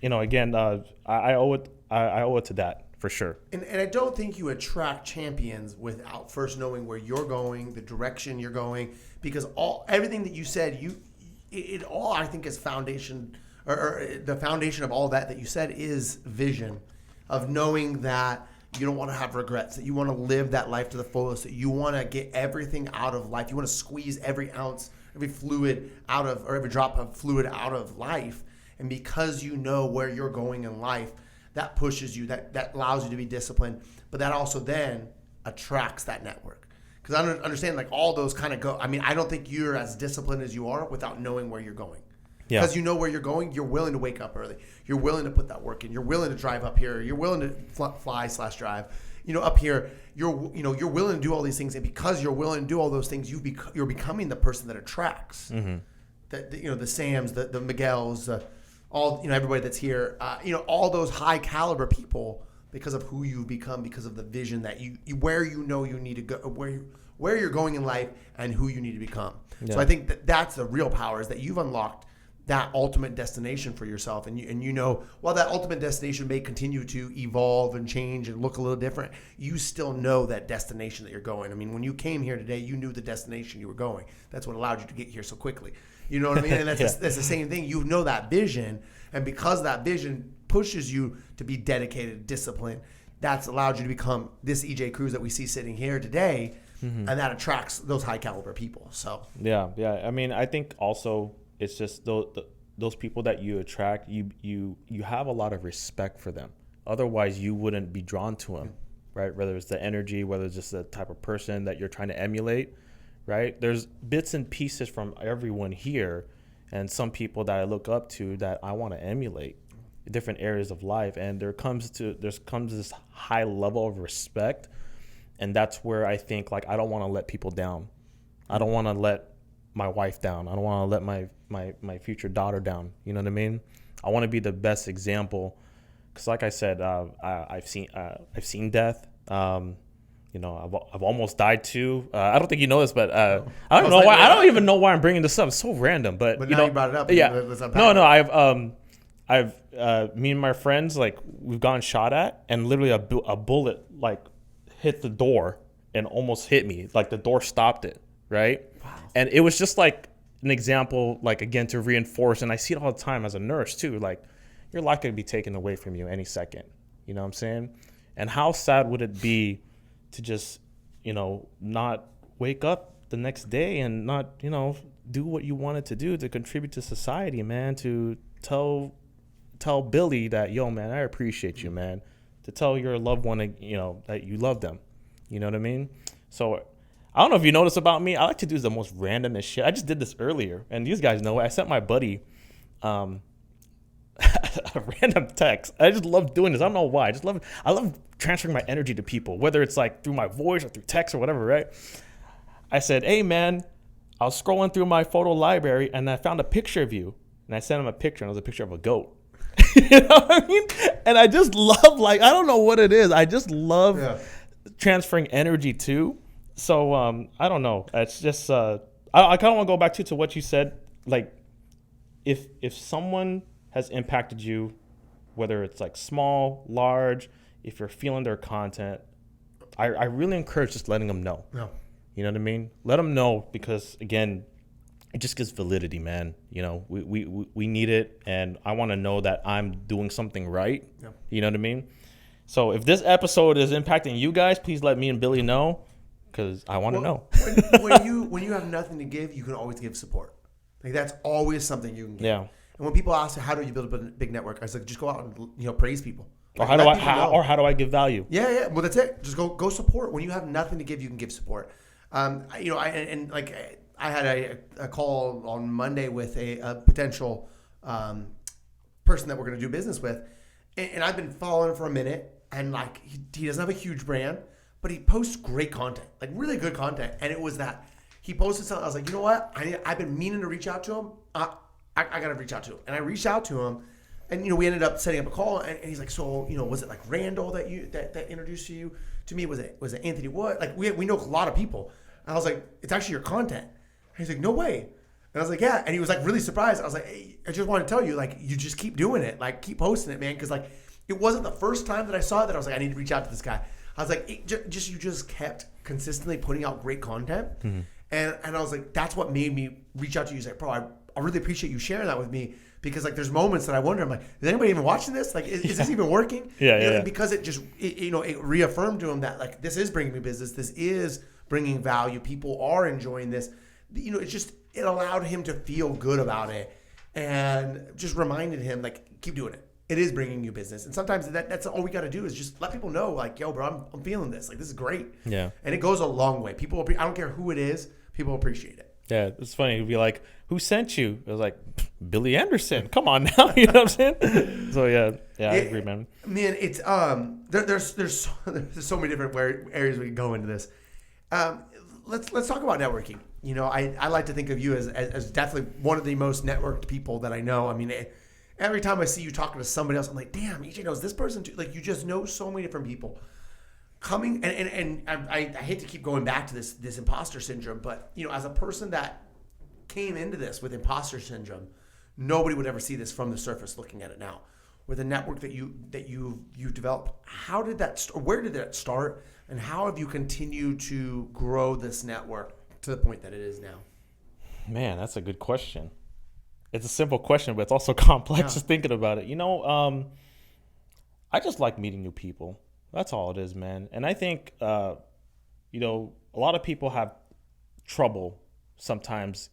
you know, again, I owe it to that for sure. And I don't think you attract champions without first knowing where you're going, the direction you're going, because everything that you said, it all I think is foundation, or the foundation of all that you said is vision, of knowing that you don't want to have regrets, that you want to live that life to the fullest, that you want to get everything out of life. You want to squeeze every ounce, every fluid out of, or every drop of fluid out of life. And because you know where you're going in life, that pushes you, that allows you to be disciplined. But that also then attracts that network. Because I don't understand, like, all those kind of go. I mean, I don't think you're as disciplined as you are without knowing where you're going. Because you know where you're going, you're willing to wake up early. You're willing to put that work in. You're willing to drive up here. You're willing to fly/drive. You know, up here, you're willing to do all these things, and because you're willing to do all those things, you're becoming the person that attracts. Mm-hmm. The Sams, the Miguels, everybody that's here. All those high caliber people, because of who you've become, because of the vision that you where you know you need to go, where you're going in life, and who you need to become. Yeah. So I think that's the real power, is that you've unlocked that ultimate destination for yourself, and you know, while that ultimate destination may continue to evolve and change and look a little different, you still know that destination that you're going. I mean, when you came here today, you knew the destination you were going. That's what allowed you to get here so quickly. You know what I mean? And that's the same thing. You know that vision, and because that vision pushes you to be dedicated, disciplined, that's allowed you to become this Ejay Cruz that we see sitting here today, and that attracts those high caliber people. So yeah. I mean, I think also, it's just those people that you attract, you have a lot of respect for them. Otherwise, you wouldn't be drawn to them, right? Whether it's the energy, whether it's just the type of person that you're trying to emulate, right? There's bits and pieces from everyone here, and some people that I look up to that I want to emulate in different areas of life. And there comes this high level of respect, and that's where I think, like, I don't want to let people down. I don't want to let my wife down. I don't want to let my future daughter down. You know what I mean? I want to be the best example, because, like I said, I've seen death. I've almost died tme. I don't think you know this, but I don't know why. I don't even know why I'm bringing this up. It's so random, but now you brought it up. Yeah. I've me and my friends, like, we've gotten shot at, and literally a bullet like hit the door and almost hit me. Like, the door stopped it, right? Wow. And it was just like an example, like, again, to reinforce. And I see it all the time as a nurse too. Like, your life could be taken away from you any second. You know what I'm saying? And how sad would it be to just, not wake up the next day and not, do what you wanted to do to contribute to society, man, to tell Billy that, yo, man, I appreciate you, man, to tell your loved one, that you love them. You know what I mean? So I don't know if you notice about me, I like to do the most randomest shit. I just did this earlier, and these guys know it. I sent my buddy, a random text. I just love doing this. I don't know why. I love transferring my energy to people, whether it's like through my voice or through text or whatever, right? I said, hey, man, I was scrolling through my photo library and I found a picture of you. And I sent him a picture, and it was a picture of a goat. You know what I mean? And I just love, like, I don't know what it is. I just love transferring energy too. So I don't know. It's just I kind of want to go back to what you said. Like, if someone has impacted you, whether it's like small, large, if you're feeling their content, I really encourage just letting them know. Yeah. You know what I mean? Let them know, because again, it just gives validity, man. You know, we need it, and I want to know that I'm doing something right. Yeah. You know what I mean? So if this episode is impacting you guys, please let me and Billy know, because I want to know. when you have nothing to give, you can always give support. Like, that's always something you can give. Yeah. And when people ask, how do you build a big network? I was like, just go out and praise people. Or like, how do I give value? Yeah. Well, that's it. Just go support. When you have nothing to give, you can give support. I had a call on Monday with a potential person that we're going to do business with, and I've been following him for a minute, and like he doesn't have a huge brand, but he posts great content, like really good content. And it was that he posted something. I was like, you know what? I've been meaning to reach out to him. I got to reach out to him, and I reached out to him, and we ended up setting up a call. And he's like, so was it like Randall that introduced you to me? Was it Anthony Wood? Like we know a lot of people. And I was like, it's actually your content. And he's like, no way. And I was like, yeah. And he was like really surprised. I was like, hey, I just want to tell you, like, you just keep doing it. Like, keep posting it, man. Because like, it wasn't the first time that I saw it that I was like, I need to reach out to this guy. I was like, you just kept consistently putting out great content. Mm-hmm. And I was like, that's what made me reach out to you. He's like, bro, I really appreciate you sharing that with me. Because like, there's moments that I wonder, I'm like, is anybody even watching this? Like, is this even working? Yeah. Because it reaffirmed to him that like, this is bringing me business. This is bringing value. People are enjoying this. It allowed him to feel good about it, and just reminded him, like, keep doing it. It is bringing you business. And sometimes that's all we got to do is just let people know, like, yo, bro, I'm feeling this. Like, this is great. Yeah. And it goes a long way. I don't care who it is. People appreciate it. Yeah. It's funny. It'd be like, who sent you? It was like, Billy Anderson. Come on now. You know what I'm saying? So yeah, I agree, man. Man, it's, there's so many different areas we can go into this. Let's talk about networking. I like to think of you as definitely one of the most networked people that I know. I mean, every time I see you talking to somebody else, I'm like, damn, Ejay knows this person too. Like, you just know so many different people. Coming and I hate to keep going back to this imposter syndrome, but as a person that came into this with imposter syndrome, nobody would ever see this from the surface looking at it now. With the network that you've developed, how did that start? Where did that start? And how have you continued to grow this network to the point that it is now? Man, that's a good question. It's a simple question, but it's also complex just thinking about it. I just like meeting new people. That's all it is, man. And I think, a lot of people have trouble sometimes,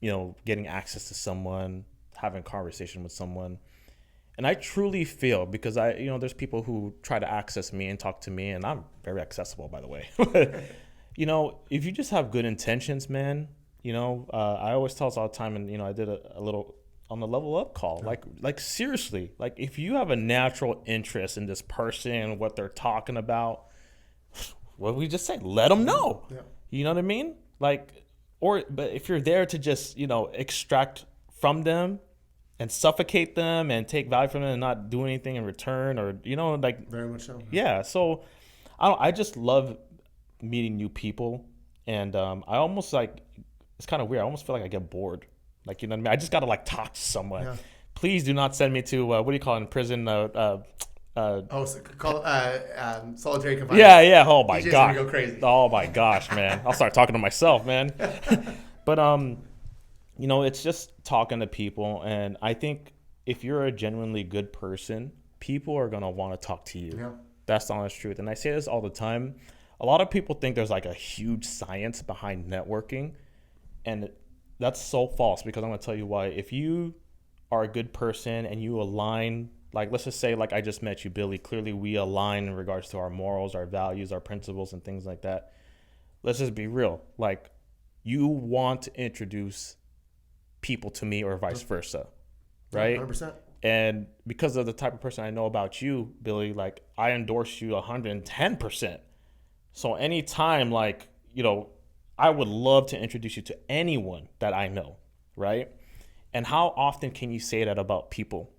getting access to someone, having a conversation with someone. And I truly feel, because there's people who try to access me and talk to me, and I'm very accessible, by the way. If you just have good intentions, man, I always tell us all the time, and I did a little on the Level Up call, like seriously, like if you have a natural interest in this person, what they're talking about, what we just say, let them know. Yeah. You know what I mean? But if you're there to just extract from them and suffocate them and take value from them and not do anything in return, or very much so. Yeah. So I just love meeting new people, and I almost it's kind of weird. I almost feel like I get bored. Like, you know what I mean? I just got to talk to someone. Yeah. Please do not send me to, what do you call it in prison? Solitary confinement. Yeah. Oh my gosh. Go crazy. Oh my gosh, man. I'll start talking to myself, man. But, it's just talking to people. And I think if you're a genuinely good person, people are going to want to talk to you. Yeah. That's the honest truth. And I say this all the time. A lot of people think there's a huge science behind networking. And that's so false, because I'm going to tell you why. If you are a good person and you align, let's just say, I just met you, Billy. Clearly, we align in regards to our morals, our values, our principles, and things like that. Let's just be real. You want to introduce people to me, or vice versa, right? 100%. And because of the type of person I know about you, Billy, like I endorse you 110%. So anytime, like, you know, I would love to introduce you to anyone that I know, right? And how often can you say that about people?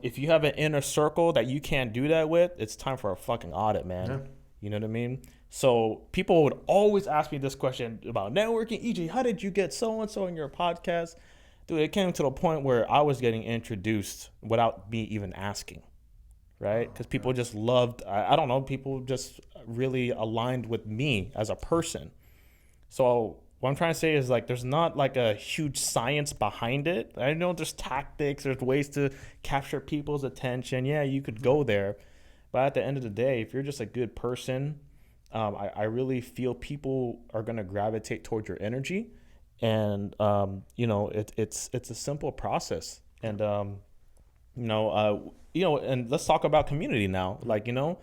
If you have an inner circle that you can't do that with, it's time for a fucking audit, man. Yeah. You know what I mean? So people would always ask me this question about networking. Ejay, how did you get so-and-so in your podcast? Dude, it came to the point where I was getting introduced without me even asking, right? Because people just loved, I don't know, people just really aligned with me as a person. So what I'm trying to say is, like, there's not like a huge science behind it. I know there's tactics, there's ways to capture people's attention. Yeah, you could go there. But at the end of the day, if you're just a good person, I really feel people are going to gravitate towards your energy. And, you know, it's a simple process. And, you know, and let's talk about community now. Like, you know,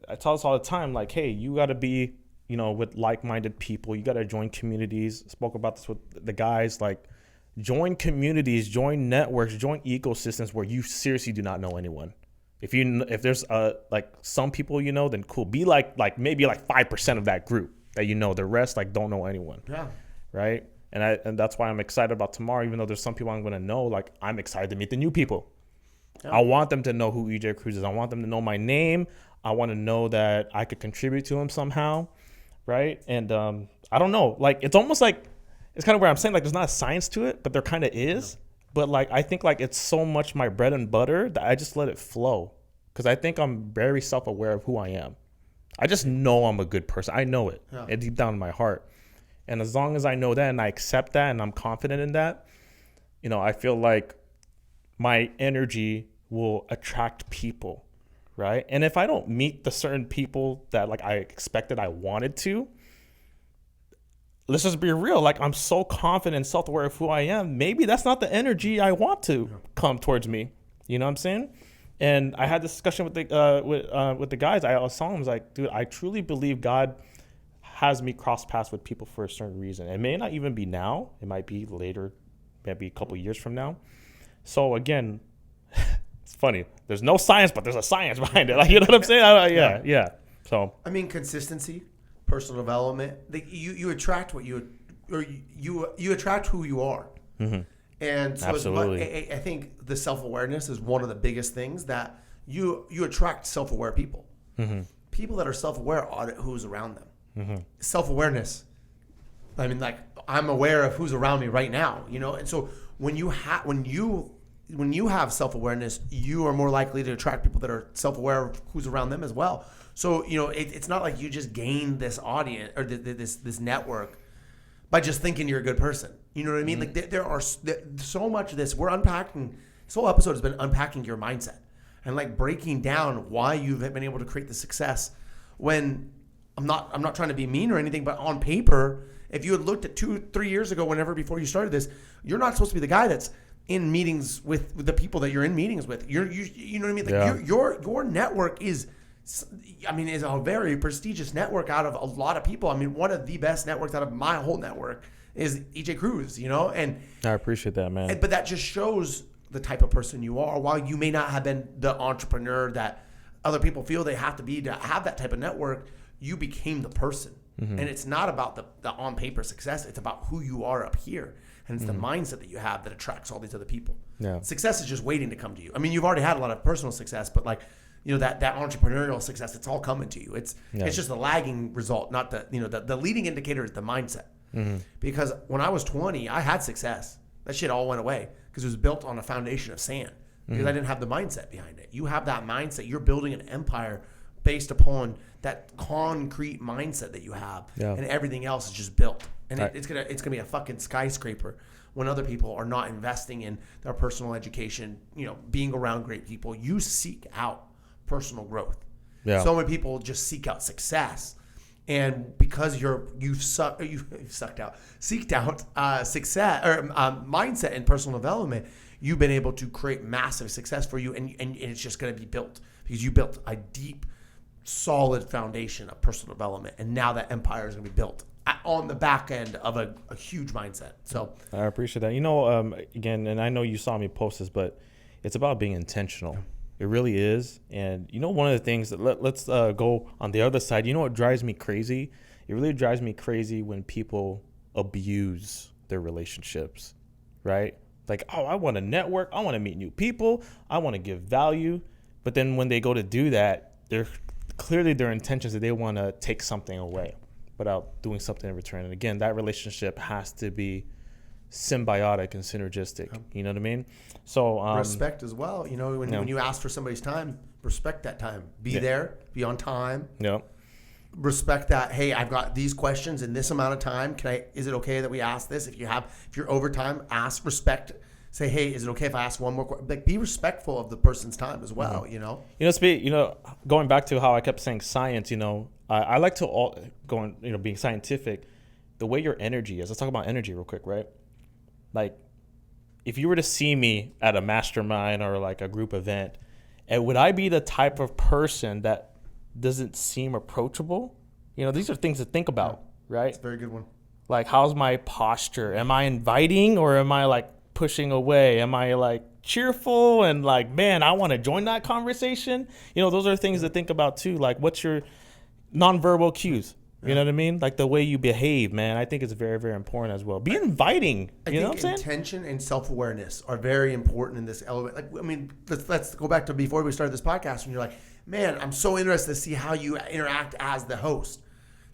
I tell us all the time, like, hey, you got to be, you know, with like-minded people. You got to join communities. I spoke about this with the guys. Like, join communities, join networks, join ecosystems where you seriously do not know anyone. If there's like some people you know, then cool. Be like maybe like 5% of that group that you know. The rest like don't know anyone. Yeah. Right. And that's why I'm excited about tomorrow. Even though there's some people I'm going to know, like I'm excited to meet the new people. Yeah. I want them to know who Ejay Cruz is. I want them to know my name. I want to know that I could contribute to them somehow. Right. And I don't know, like, it's almost like, it's kind of where I'm saying, like, there's not a science to it, but there kind of is. Yeah. But like, I think like it's so much my bread and butter that I just let it flow. Cause I think I'm very self-aware of who I am. I just know I'm a good person. I know it, yeah. Deep down in my heart. And as long as I know that and I accept that and I'm confident in that, you know, I feel like my energy will attract people. Right. And if I don't meet the certain people that like I expected I wanted to, let's just be real. Like, I'm so confident and self-aware of who I am. Maybe that's not the energy I want to come towards me. You know what I'm saying? And I had this discussion with the guys. I was telling them, I was like, dude, I truly believe God has me cross paths with people for a certain reason. It may not even be now. It might be later, maybe a couple years from now. So again, it's funny. There's no science, but there's a science behind it. Like, you know what I'm saying? Yeah. So I mean, consistency, personal development. You attract what you attract who you are. Mm-hmm. And so absolutely. I think the self-awareness is one of the biggest things that you attract self-aware people. Mm-hmm. People that are self-aware audit who's around them. Mm-hmm. Self-awareness. I mean, like, I'm aware of who's around me right now, you know. And so when you have self-awareness, you are more likely to attract people that are self-aware of who's around them as well. So, you know, it's not like you just gain this audience or this network by just thinking you're a good person. You know what I mean? Mm-hmm. Like, there are so much of this. We're unpacking. This whole episode has been unpacking your mindset and like breaking down why you've been able to create the success. When I'm not trying to be mean or anything, but on paper, if you had looked at 2-3 years ago, whenever before you started this, you're not supposed to be the guy that's in meetings with the people that you're in meetings with. You know what I mean? Like, yeah. Your network is a very prestigious network out of a lot of people. I mean, one of the best networks out of my whole network is Ejay Cruz, you know? And I appreciate that, man. But that just shows the type of person you are. While you may not have been the entrepreneur that other people feel they have to be to have that type of network, you became the person. Mm-hmm. And it's not about the on-paper success. It's about who you are up here. And it's the mindset that you have that attracts all these other people. Yeah. Success is just waiting to come to you. I mean, you've already had a lot of personal success, but like, you know, that entrepreneurial success, it's all coming to you. It's just the lagging result, not the leading indicator is the mindset. Mm-hmm. Because when I was 20, I had success. That shit all went away because it was built on a foundation of sand because I didn't have the mindset behind it. You have that mindset. You're building an empire based upon that concrete mindset that you have, and everything else is just built. And it's gonna be a fucking skyscraper when other people are not investing in their personal education. You know, being around great people. You seek out personal growth. Yeah. So many people just seek out success, and because you've seeked out success or mindset and personal development, you've been able to create massive success for you, and it's just going to be built because you built a deep, solid foundation of personal development, and now that empire is going to be built on the back end of a huge mindset. So I appreciate that. You know, again, and I know you saw me post this, but it's about being intentional. It really is. And one of the things that let's go on the other side. You know what drives me crazy? It really drives me crazy when people abuse their relationships, right? Like, oh, I want to network. I want to meet new people. I want to give value. But then when they go to do that, they're clearly their intentions that they want to take something away without doing something in return. And again, that relationship has to be symbiotic and synergistic. You know what I mean? So respect as well. When you ask for somebody's time, respect that time. Be there, be on time. Yeah. Respect that. Hey, I've got these questions in this amount of time. Is it okay that we ask this? If you're overtime, ask, respect. Say, hey, is it okay if I ask one more question? Like, be respectful of the person's time as well. Going back to how I kept saying science. I like to being scientific. The way your energy is. Let's talk about energy real quick, right? Like, if you were to see me at a mastermind or like a group event, and would I be the type of person that doesn't seem approachable? These are things to think about, right? That's a very good one. Like, how's my posture? Am I inviting or am I like pushing away? Am I like cheerful and like, man, I want to join that conversation? Those are things to think about too. Like, what's your nonverbal cues? You know what I mean? Like the way you behave, man. I think it's very, very important as well. Be inviting. You know what I'm saying? Intention and self-awareness are very important in this element. Let's go back to before we started this podcast when you're like, man, I'm so interested to see how you interact as the host.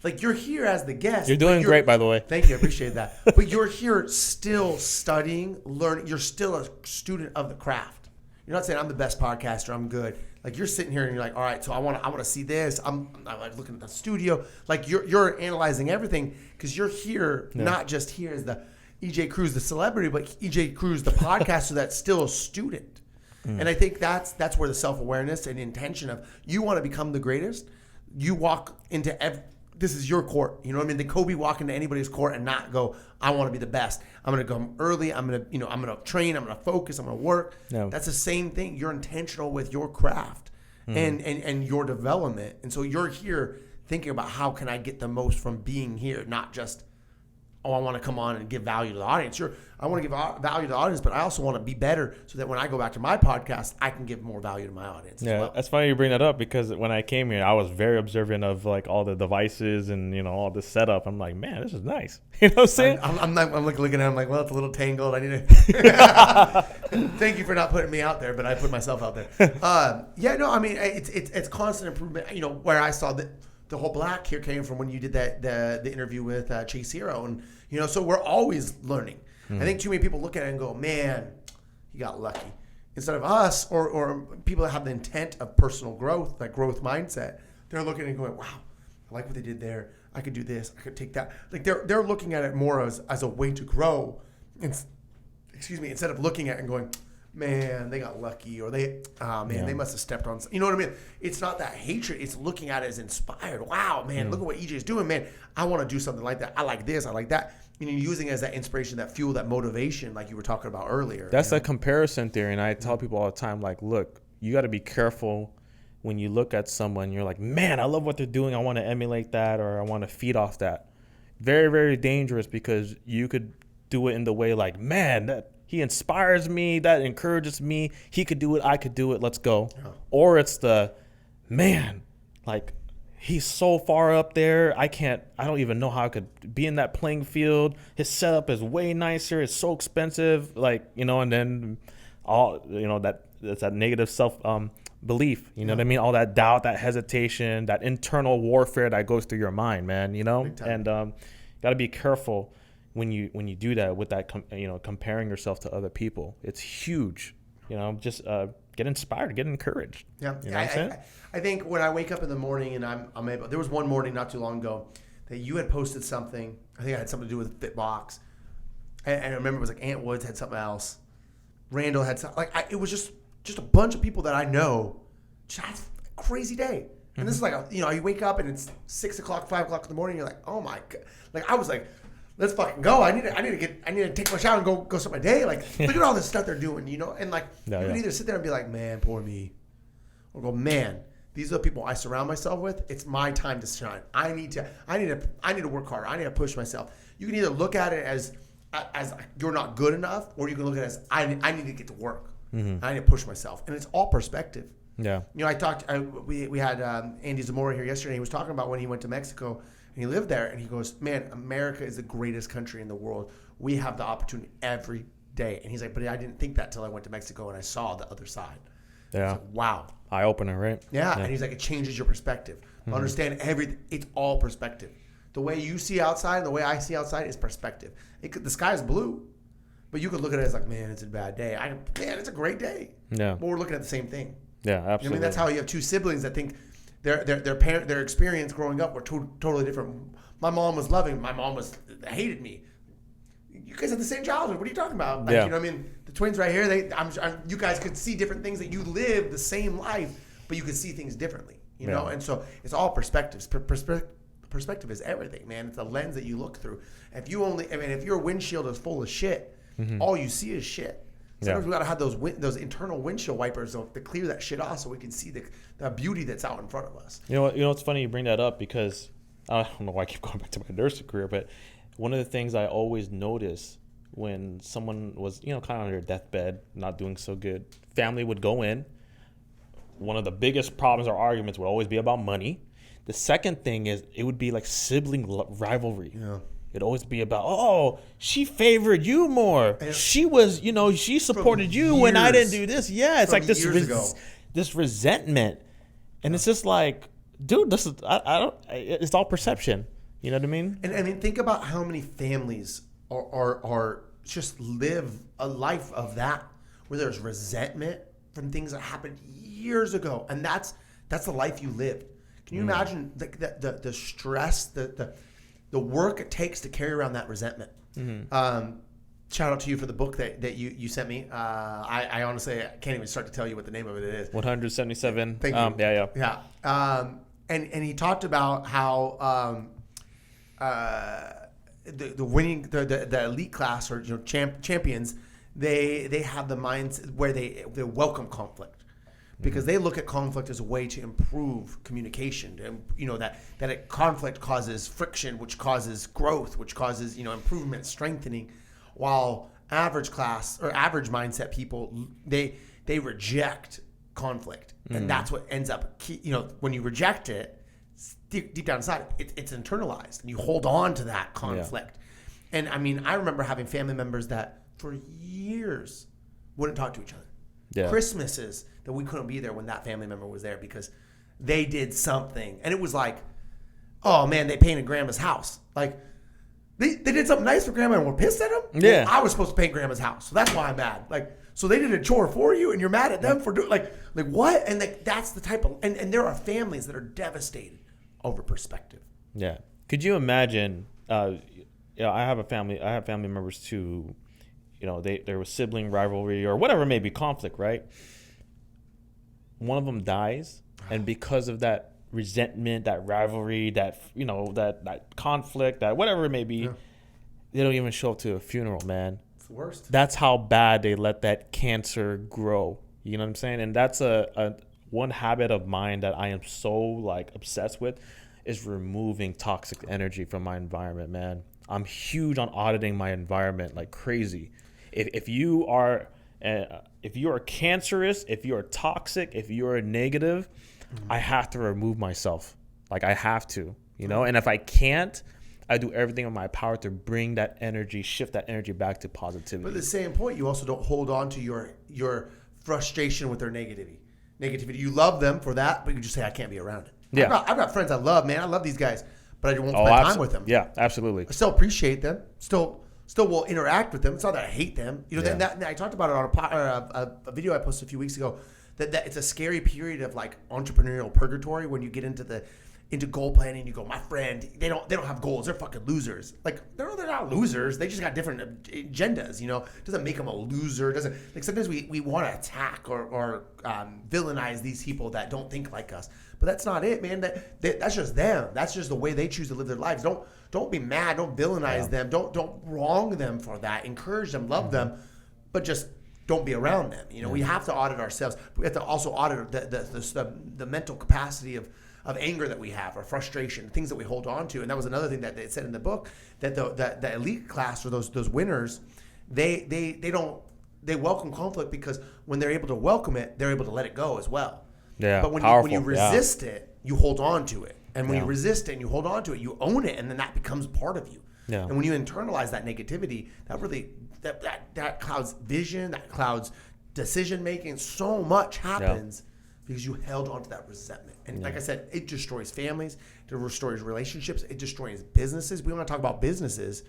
Like, you're here as the guest. You're doing great, by the way. Thank you. I appreciate that. But you're here still studying, learning. You're still a student of the craft. You're not saying I'm the best podcaster. I'm good. Like, you're sitting here and you're like, all right, so I want to see this. I'm like looking at the studio. Like, you're analyzing everything because you're here, not just here as the Ejay Cruz, the celebrity, but Ejay Cruz, the podcaster that's still a student. And I think that's where the self-awareness and intention of you want to become the greatest. You walk into this is your court. You know what I mean? The Kobe walk into anybody's court and not go, I want to be the best. I'm going to come early. I'm going to train. I'm going to focus. I'm going to work. No. That's the same thing. You're intentional with your craft and your development. And so you're here thinking about how can I get the most from being here, not just, I want to come on and give value to the audience. I want to give value to the audience, but I also want to be better so that when I go back to my podcast, I can give more value to my audience as well. That's funny you bring that up because when I came here, I was very observant of like all the devices and, all the setup. I'm like, man, this is nice. You know what I'm saying? I'm looking at it, I'm like, well, it's a little tangled. I need to thank you for not putting me out there, but I put myself out there. It's constant improvement. Where I saw that the whole black here came from when you did the interview with Chase Hero. And, so we're always learning. I think too many people look at it and go, man, you got lucky. Instead of us or people that have the intent of personal growth, that growth mindset, they're looking and going, wow, I like what they did there. I could do this. I could take that. Like they're looking at it more as a way to grow. Instead of looking at it and going, man, they got lucky, or they must have stepped on. You know what I mean? It's not that hatred. It's looking at it as inspired. Wow, man, look at what EJ is doing, man. I want to do something like that. I like this. I like that. And you're using it as that inspiration, that fuel, that motivation, like you were talking about earlier. That's a comparison theory, and I tell people all the time, like, look, you got to be careful when you look at someone. You're like, man, I love what they're doing. I want to emulate that, or I want to feed off that. Very, very dangerous because you could do it in the way like, man, that he inspires me, that encourages me. He could do it, I could do it, let's go. Yeah. Or it's the, man, like, he's so far up there, I don't even know how I could be in that playing field. His setup is way nicer, it's so expensive, like, and then all, that's that negative self belief, you know what I mean? All that doubt, that hesitation, that internal warfare that goes through your mind, man, and got to be careful when you do that with that, comparing yourself to other people. It's huge, just get inspired, get encouraged. Yeah. What I'm saying? I think when I wake up in the morning and I'm able, there was one morning not too long ago that you had posted something. I think it had something to do with Fitbox. And I remember it was like Ant Woods had something else. Randall had something. It was just a bunch of people that I know. Just had a crazy day. And this is like, you wake up and it's 6 o'clock, 5 o'clock in the morning. You're like, oh my God. Like, I was like, let's fucking go. I need to take my shower and go start my day. Like, look at all this stuff they're doing, And like, you can either sit there and be like, man, poor me. Or go, man, these are the people I surround myself with. It's my time to shine. I need to work harder. I need to push myself. You can either look at it as you're not good enough, or you can look at it as I need to get to work. I didn't push myself. And it's all perspective. Yeah. You know, we had Andy Zamora here yesterday. He was talking about when he went to Mexico and he lived there. And he goes, man, America is the greatest country in the world. We have the opportunity every day. And he's like, but I didn't think that till I went to Mexico and I saw the other side. Yeah. Like, wow. Eye opener, right? Yeah. And he's like, it changes your perspective. Understand everything. It's all perspective. The way you see outside and the way I see outside is perspective. The sky is blue, but you could look at it as like, man, it's a bad day. Man, it's a great day. Yeah. But we're looking at the same thing. Yeah, absolutely. You know, I mean, that's how you have two siblings that think their experience growing up were totally different. My mom was loving. My mom hated me. You guys had the same childhood. What are you talking about? Like, you know what I mean? The twins right here, you guys could see different things that you lived the same life, but you could see things differently. You know, and so it's all perspectives. Perspective is everything, man. It's a lens that you look through. If your windshield is full of shit, all you see is shit. Sometimes we gotta have those internal windshield wipers to clear that shit off so we can see the beauty that's out in front of us. You know, it's funny you bring that up because I don't know why I keep going back to my nursing career, but one of the things I always notice when someone was, kind of on their deathbed, not doing so good, family would go in. One of the biggest problems or arguments would always be about money. The second thing is it would be like sibling rivalry. Yeah. It'd always be about, oh, she favored you more. And she was, she supported you when I didn't do this. Yeah, it's like this resentment. And it's just like, dude, this is, it's all perception. You know what I mean? And I mean, think about how many families are just live a life of that, where there's resentment from things that happened years ago. And that's the life you lived. Can you imagine the stress, the work it takes to carry around that resentment? Shout out to you for the book that you sent me. I honestly can't even start to tell you what the name of it is. 177. Thank you. Yeah. And he talked about how the winning the elite class or champions, they have the minds where they welcome conflict. Because they look at conflict as a way to improve communication, and that conflict causes friction, which causes growth, which causes improvement, strengthening. While average class or average mindset people, they reject conflict, and that's what ends up. When you reject it, deep down inside, it's internalized, and you hold on to that conflict. Yeah. And I mean, I remember having family members that for years wouldn't talk to each other. Yeah. Christmases that we couldn't be there when that family member was there because they did something. And it was like, oh man, they painted grandma's house. Like they did something nice for grandma and we're pissed at them. Yeah. Well, I was supposed to paint grandma's house. So that's why I'm mad. Like, so they did a chore for you and you're mad at them for doing like what? And that's the type of, and there are families that are devastated over perspective. Yeah. Could you imagine, I have family members too. There was sibling rivalry or whatever it may be, conflict, right? One of them dies, and because of that resentment, that rivalry, that that conflict, that whatever it may be, they don't even show up to a funeral, man. It's the worst. That's how bad they let that cancer grow. You know what I'm saying? And that's a one habit of mine that I am so obsessed with is removing toxic energy from my environment, man. I'm huge on auditing my environment like crazy. If you are cancerous, if you are toxic, if you are negative, I have to remove myself. I have to, and if I can't, I do everything in my power to bring that energy, shift that energy back to positivity. But at the same point, you also don't hold on to your frustration with their negativity. You love them for that, but you just say, I can't be around it. Yeah. I've got friends I love, man. I love these guys, but I won't spend time with them. Yeah, absolutely. I still appreciate them. Still will interact with them. It's not that I hate them. That I talked about it on a video I posted a few weeks ago. That it's a scary period of entrepreneurial purgatory when you get into goal planning. You go, my friend, they don't have goals. They're fucking losers. They're not losers. They just got different agendas. It doesn't make them a loser. It doesn't sometimes we want to attack or villainize these people that don't think like us. But that's not it, man. That's just them. That's just the way they choose to live their lives. Don't be mad. Don't villainize them. Don't wrong them for that. Encourage them. Love them. But just don't be around them. We have to audit ourselves. We have to also audit the mental capacity of anger that we have, or frustration, things that we hold on to. And that was another thing that they said in the book, that the elite class or those winners, they don't they welcome conflict because when they're able to welcome it, they're able to let it go as well. Yeah, but when powerful. you resist it, you hold on to it. And when Yeah. you resist it and you hold on to it, you own it, and then that becomes part of you. Yeah. And when you internalize that negativity, that really that clouds vision, that clouds decision making. So much happens because you held on to that resentment. And like I said, it destroys families, it destroys relationships, it destroys businesses. We want to talk about businesses.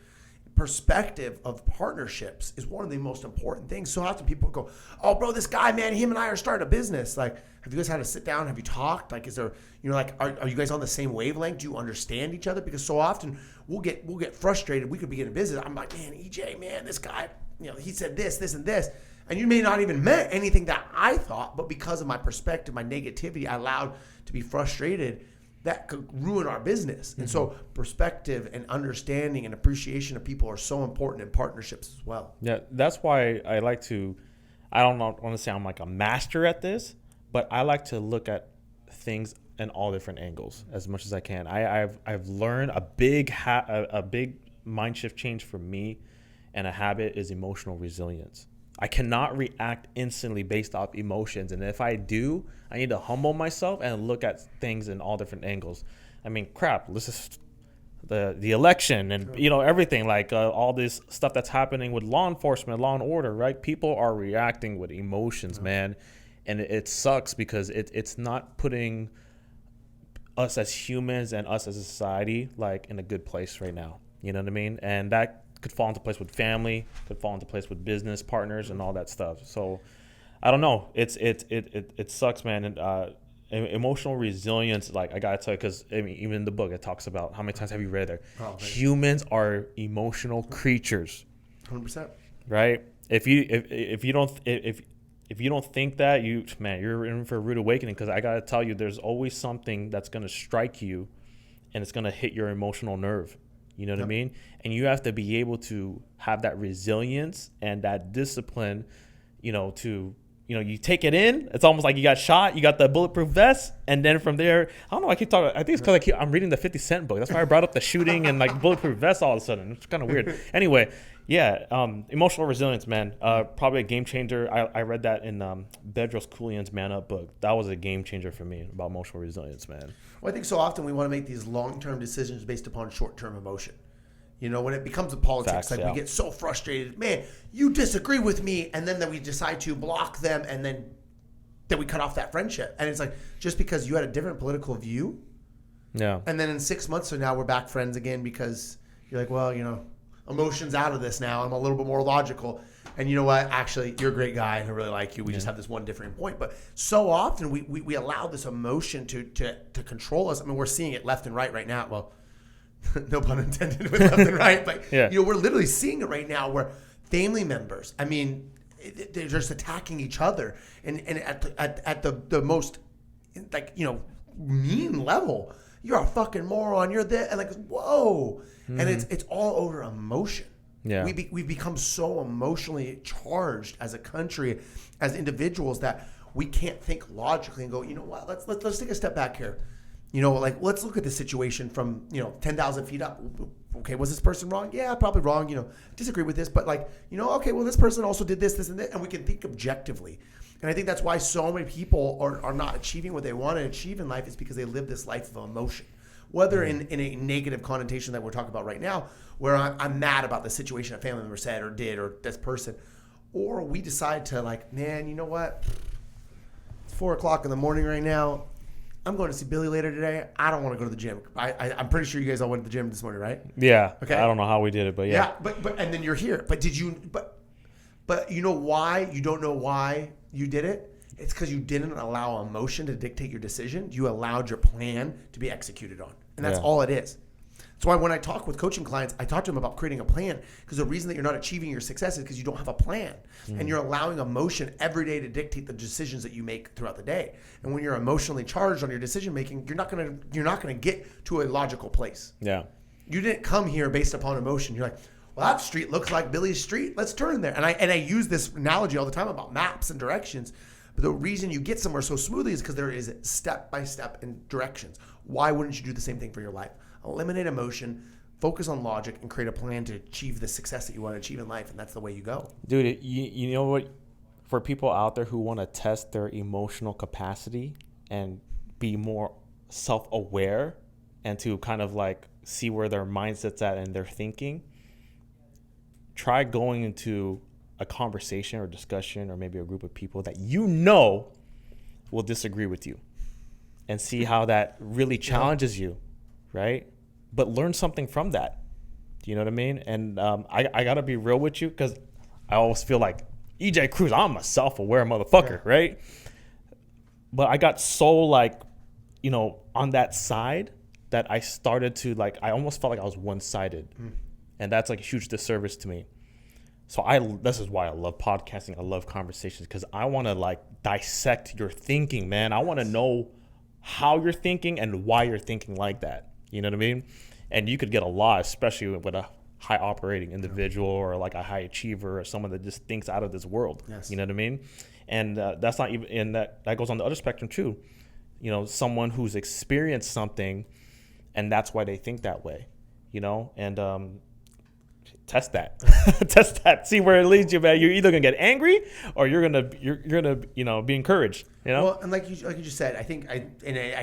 Perspective of partnerships is one of the most important things. So often people go, oh, bro, this guy, man, him and I are starting a business. Like, have you guys had to sit down? Have you talked? Like, is there, like, are you guys on the same wavelength? Do you understand each other? Because so often we'll get frustrated. We could be in a business. I'm like, man, EJ, man, this guy, he said this, and this. And you may not even meant anything that I thought, but because of my perspective, my negativity, I allowed to be frustrated. That could ruin our business. And so perspective and understanding and appreciation of people are so important in partnerships as well. Yeah, that's why I like to, I don't want to say I'm like a master at this, but I like to look at things in all different angles as much as I can. I've learned a big mind shift change for me, and a habit is emotional resilience. I cannot react instantly based off emotions. And if I do, I need to humble myself and look at things in all different angles. I mean, crap, this is the election and, everything, like all this stuff that's happening with law enforcement, law and order, right? People are reacting with emotions, man. And it sucks because it's not putting us as humans and us as a society, like, in a good place right now. You know what I mean? And that could fall into place with family, could fall into place with business partners and all that stuff. So I don't know. It sucks, man. And emotional resilience, like, I gotta tell you, because I mean, even in the book it talks about, how many times have you read there? Humans are emotional creatures. 100%. Right? If you don't think that, you're in for a rude awakening, because I gotta tell you, there's always something that's gonna strike you, and it's gonna hit your emotional nerve. You know what I mean? And you have to be able to have that resilience and that discipline, you take it in. It's almost like you got shot, you got the bulletproof vest, and then from there, I don't know, I keep talking. I think it's because I'm reading the 50 Cent book. That's why I brought up the shooting and like bulletproof vest all of a sudden. It's kind of weird. Anyway, emotional resilience, man. Probably a game changer. I read that in Bedros Koulian's Man Up book. That was a game changer for me about emotional resilience, man. Well, I think so often we want to make these long-term decisions based upon short-term emotion. When it becomes a politics, we get so frustrated. Man, you disagree with me, and then we decide to block them, and then we cut off that friendship. And it's like, just because you had a different political view, and then in 6 months from now we're back friends again because you're like, well, emotion's out of this now. I'm a little bit more logical. And you know what? Actually, you're a great guy, and I really like you. We just have this one different point. But so often we allow this emotion to control us. I mean, we're seeing it left and right now. Well, no pun intended with left and right. But, we're literally seeing it right now where family members, I mean, they're just attacking each other. And at the most, like, mean level. You're a fucking moron. You're there. And like, whoa. Mm-hmm. And it's all over emotion. Yeah. We've become so emotionally charged as a country, as individuals, that we can't think logically and go, you know what, let's take a step back here. Let's look at the situation from, 10,000 feet up. Okay, was this person wrong? Yeah, probably wrong. Disagree with this, but okay, well, this person also did this, and that, and we can think objectively. And I think that's why so many people are not achieving what they want to achieve in life, is because they live this life of emotion. Whether in a negative connotation that we're talking about right now, where I'm mad about the situation a family member said or did, or this person, or we decide to, like, man, you know what? It's 4:00 in the morning right now. I'm going to see Billy later today. I don't want to go to the gym. I'm pretty sure you guys all went to the gym this morning, right? Yeah. Okay. I don't know how we did it, but yeah. Yeah, but and then you're here. But did you? But you know why? You don't know why you did it? It's because you didn't allow emotion to dictate your decision. You allowed your plan to be executed on. And that's all it is. That's why when I talk with coaching clients, I talk to them about creating a plan, because the reason that you're not achieving your success is because you don't have a plan. And you're allowing emotion every day to dictate the decisions that you make throughout the day. And when you're emotionally charged on your decision making, you're not gonna get to a logical place. Yeah. You didn't come here based upon emotion. You're like, well, that street looks like Billy's street. Let's turn there. And I use this analogy all the time about maps and directions. But the reason you get somewhere so smoothly is because there is step by step and directions. Why wouldn't you do the same thing for your life? Eliminate emotion, focus on logic, and create a plan to achieve the success that you want to achieve in life. And that's the way you go. Dude, you know what? For people out there who want to test their emotional capacity and be more self-aware and to kind of like see where their mindset's at and their thinking, try going into a conversation or discussion or maybe a group of people that you know will disagree with you and see how that really challenges you, right? But learn something from that. Do you know what I mean? And I got to be real with you because I always feel like Ejay Cruz, I'm a self-aware motherfucker, right? But I got so like, you know, on that side that I started to like, I almost felt like I was one-sided. And that's like a huge disservice to me. So this is why I love podcasting. I love conversations because I want to like dissect your thinking, man. I want to know how you're thinking and why you're thinking like that. You know what I mean? And you could get a lot, especially with a high operating individual or like a high achiever or someone that just thinks out of this world. Yes. You know what I mean? And that's not even, and that goes on the other spectrum too. You know, someone who's experienced something and that's why they think that way, you know? And test that. Test that. See where it leads you, man. You're either gonna get angry or you're gonna you know, be encouraged. You know? Well, and like you just said, I think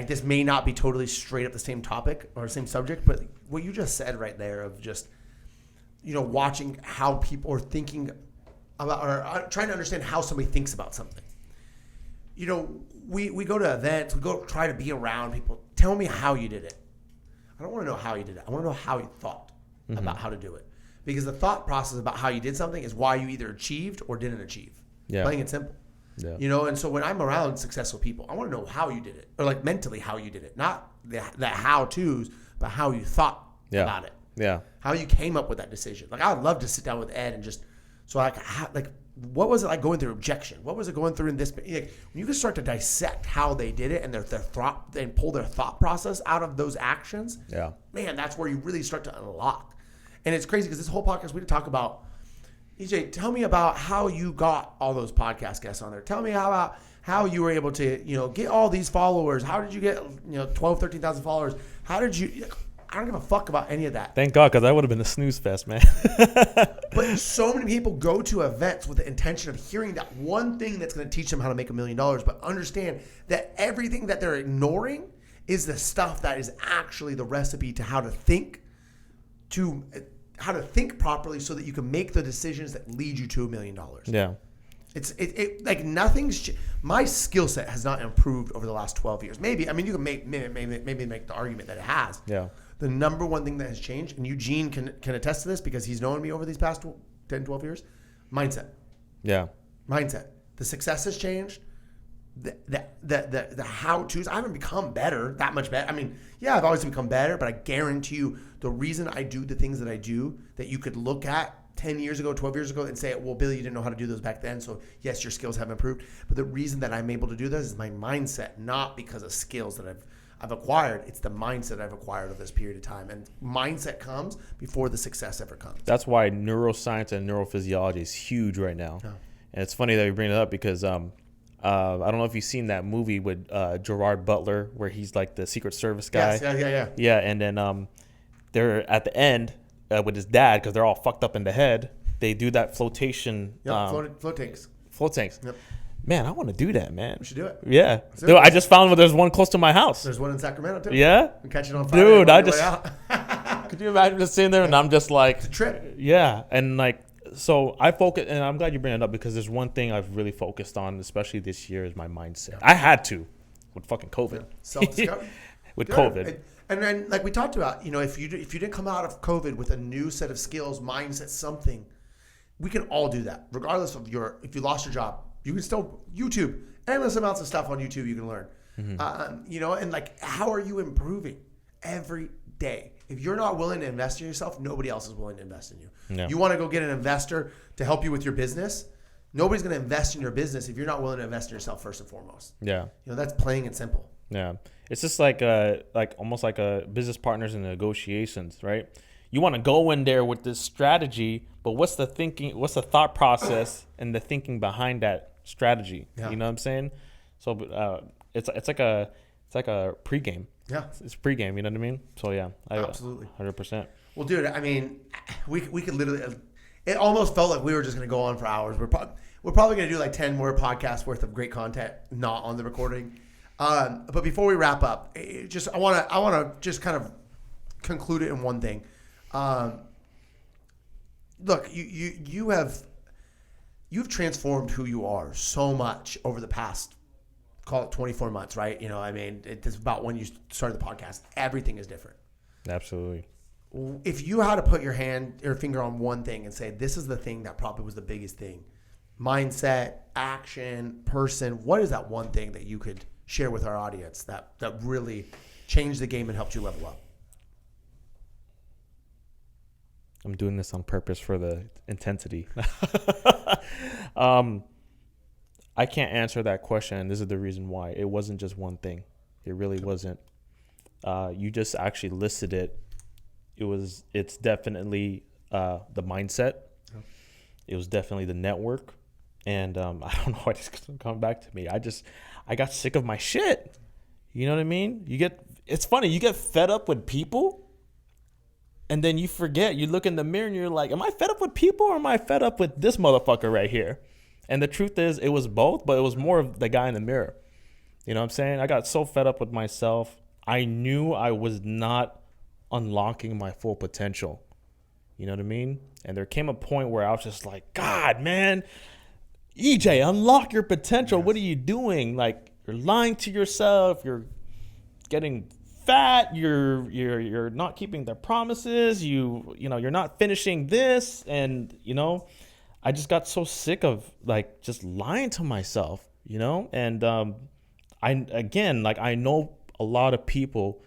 this may not be totally straight up the same topic or same subject, but what you just said right there of just, you know, watching how people are thinking about or trying to understand how somebody thinks about something. You know, we go to events, we go try to be around people. Tell me how you did it. I don't want to know how you did it. I want to know how you thought about how to do it. Because the thought process about how you did something is why you either achieved or didn't achieve. Yeah. Plain and simple. Yeah. You know, and so when I'm around successful people, I want to know how you did it. Or like mentally how you did it. Not the how-tos, but how you thought about it. Yeah. How you came up with that decision. Like I would love to sit down with Ed and just, so like what was it like going through objection? What was it going through in this? Like, when you can start to dissect how they did it and their thought and pull their thought process out of those actions. Yeah. Man, that's where you really start to unlock. And it's crazy because this whole podcast, we did talk about, Ejay, tell me about how you got all those podcast guests on there. Tell me about how you were able to, you know, get all these followers. How did you get, you know, 12, 13,000 followers? How did you, I don't give a fuck about any of that. Thank God, because that would have been a snooze fest, man. But so many people go to events with the intention of hearing that one thing that's going to teach them how to make $1 million, but understand that everything that they're ignoring is the stuff that is actually the recipe to how to think properly so that you can make the decisions that lead you to $1 million. Yeah. It's like my skill set has not improved over the last 12 years. Maybe, I mean, you can maybe make the argument that it has. Yeah. The number one thing that has changed, and Eugene can attest to this because he's known me over these past 10, 12 years, mindset. Yeah. Mindset. The success has changed. The how-tos, I haven't become better, that much better. I mean, yeah, I've always become better, but I guarantee you the reason I do the things that I do that you could look at 10 years ago, 12 years ago and say, well, Billy, you didn't know how to do those back then. So yes, your skills have improved. But the reason that I'm able to do this is my mindset, not because of skills that I've acquired. It's the mindset I've acquired over this period of time. And mindset comes before the success ever comes. That's why neuroscience and neurophysiology is huge right now. Yeah. And it's funny that you bring it up because I don't know if you've seen that movie with Gerard Butler where he's like the Secret Service guy. Yes, yeah. Yeah, and then they're at the end with his dad because they're all fucked up in the head. They do that flotation. Float tanks. Float tanks. Yep. Man, I want to do that, man. We should do it. Yeah. Dude, I just found there's one close to my house. There's one in Sacramento, too. Yeah? We catch it on Friday. Dude, I just... Could you imagine just sitting there and I'm just like... It's a trip. Yeah. And like, so I focus, and I'm glad you bring it up because there's one thing I've really focused on, especially this year, is my mindset. I had to with fucking COVID. Yeah. Self-discovery. With COVID. And then, like we talked about, you know, if you didn't come out of COVID with a new set of skills, mindset, something, we can all do that. Regardless of if you lost your job, you can still YouTube. Endless amounts of stuff on YouTube you can learn. Mm-hmm. You know, and like, how are you improving every day? If you're not willing to invest in yourself, nobody else is willing to invest in you. Yeah. You want to go get an investor to help you with your business? Nobody's going to invest in your business if you're not willing to invest in yourself first and foremost. Yeah. You know, that's plain and simple. Yeah. It's just like almost like a business partners in negotiations, right? You want to go in there with this strategy, but what's the thinking, what's the thought process and the thinking behind that strategy? Yeah. You know what I'm saying? So it's like a pregame. Yeah. It's pregame, you know what I mean? So yeah, Absolutely. 100%. Well, dude, I mean, we could literally. It almost felt like we were just going to go on for hours. We're probably going to do like 10 more podcasts worth of great content, not on the recording. But before we wrap up, I want to just kind of conclude it in one thing. Look, you've transformed who you are so much over the past, call it 24 months, right? You know, I mean, it's about when you started the podcast. Everything is different. Absolutely. If you had to put your hand or finger on one thing and say, this is the thing that probably was the biggest thing, mindset, action, person, what is that one thing that you could share with our audience that really changed the game and helped you level up? I'm doing this on purpose for the intensity. I can't answer that question. This is the reason why. It wasn't just one thing. It really wasn't. You just actually listed it. It's definitely the mindset. Yeah. It was definitely the network. And I don't know why this is coming back to me. I got sick of my shit. You know what I mean? It's funny. You get fed up with people and then you forget. You look in the mirror and you're like, am I fed up with people or am I fed up with this motherfucker right here? And the truth is it was both, but it was more of the guy in the mirror. You know what I'm saying? I got so fed up with myself. I knew I was not unlocking my full potential. You know what I mean? And there came a point where I was just like, God, man, Ejay, unlock your potential. Yes. What are you doing? Like, you're lying to yourself. You're getting fat. You're not keeping their promises. You're not finishing this. And, I just got so sick of like just lying to myself, and I know a lot of people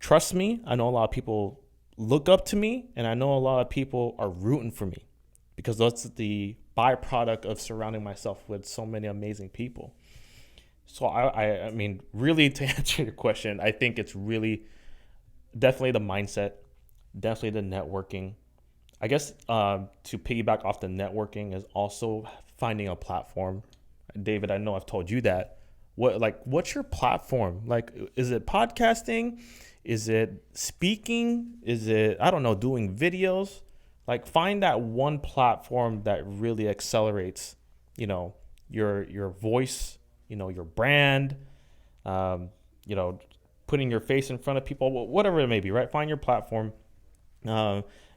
trust me. I know a lot of people look up to me, and I know a lot of people are rooting for me because that's the byproduct of surrounding myself with so many amazing people. So I mean, really, to answer your question, I think it's really definitely the mindset, definitely the networking. I guess to piggyback off the networking is also finding a platform. David, I know I've told you that. What's your platform? Like, is it podcasting? Is it speaking? Is it, I don't know, doing videos? Like, find that one platform that really accelerates, your voice, your brand, putting your face in front of people, whatever it may be, right? Find your platform.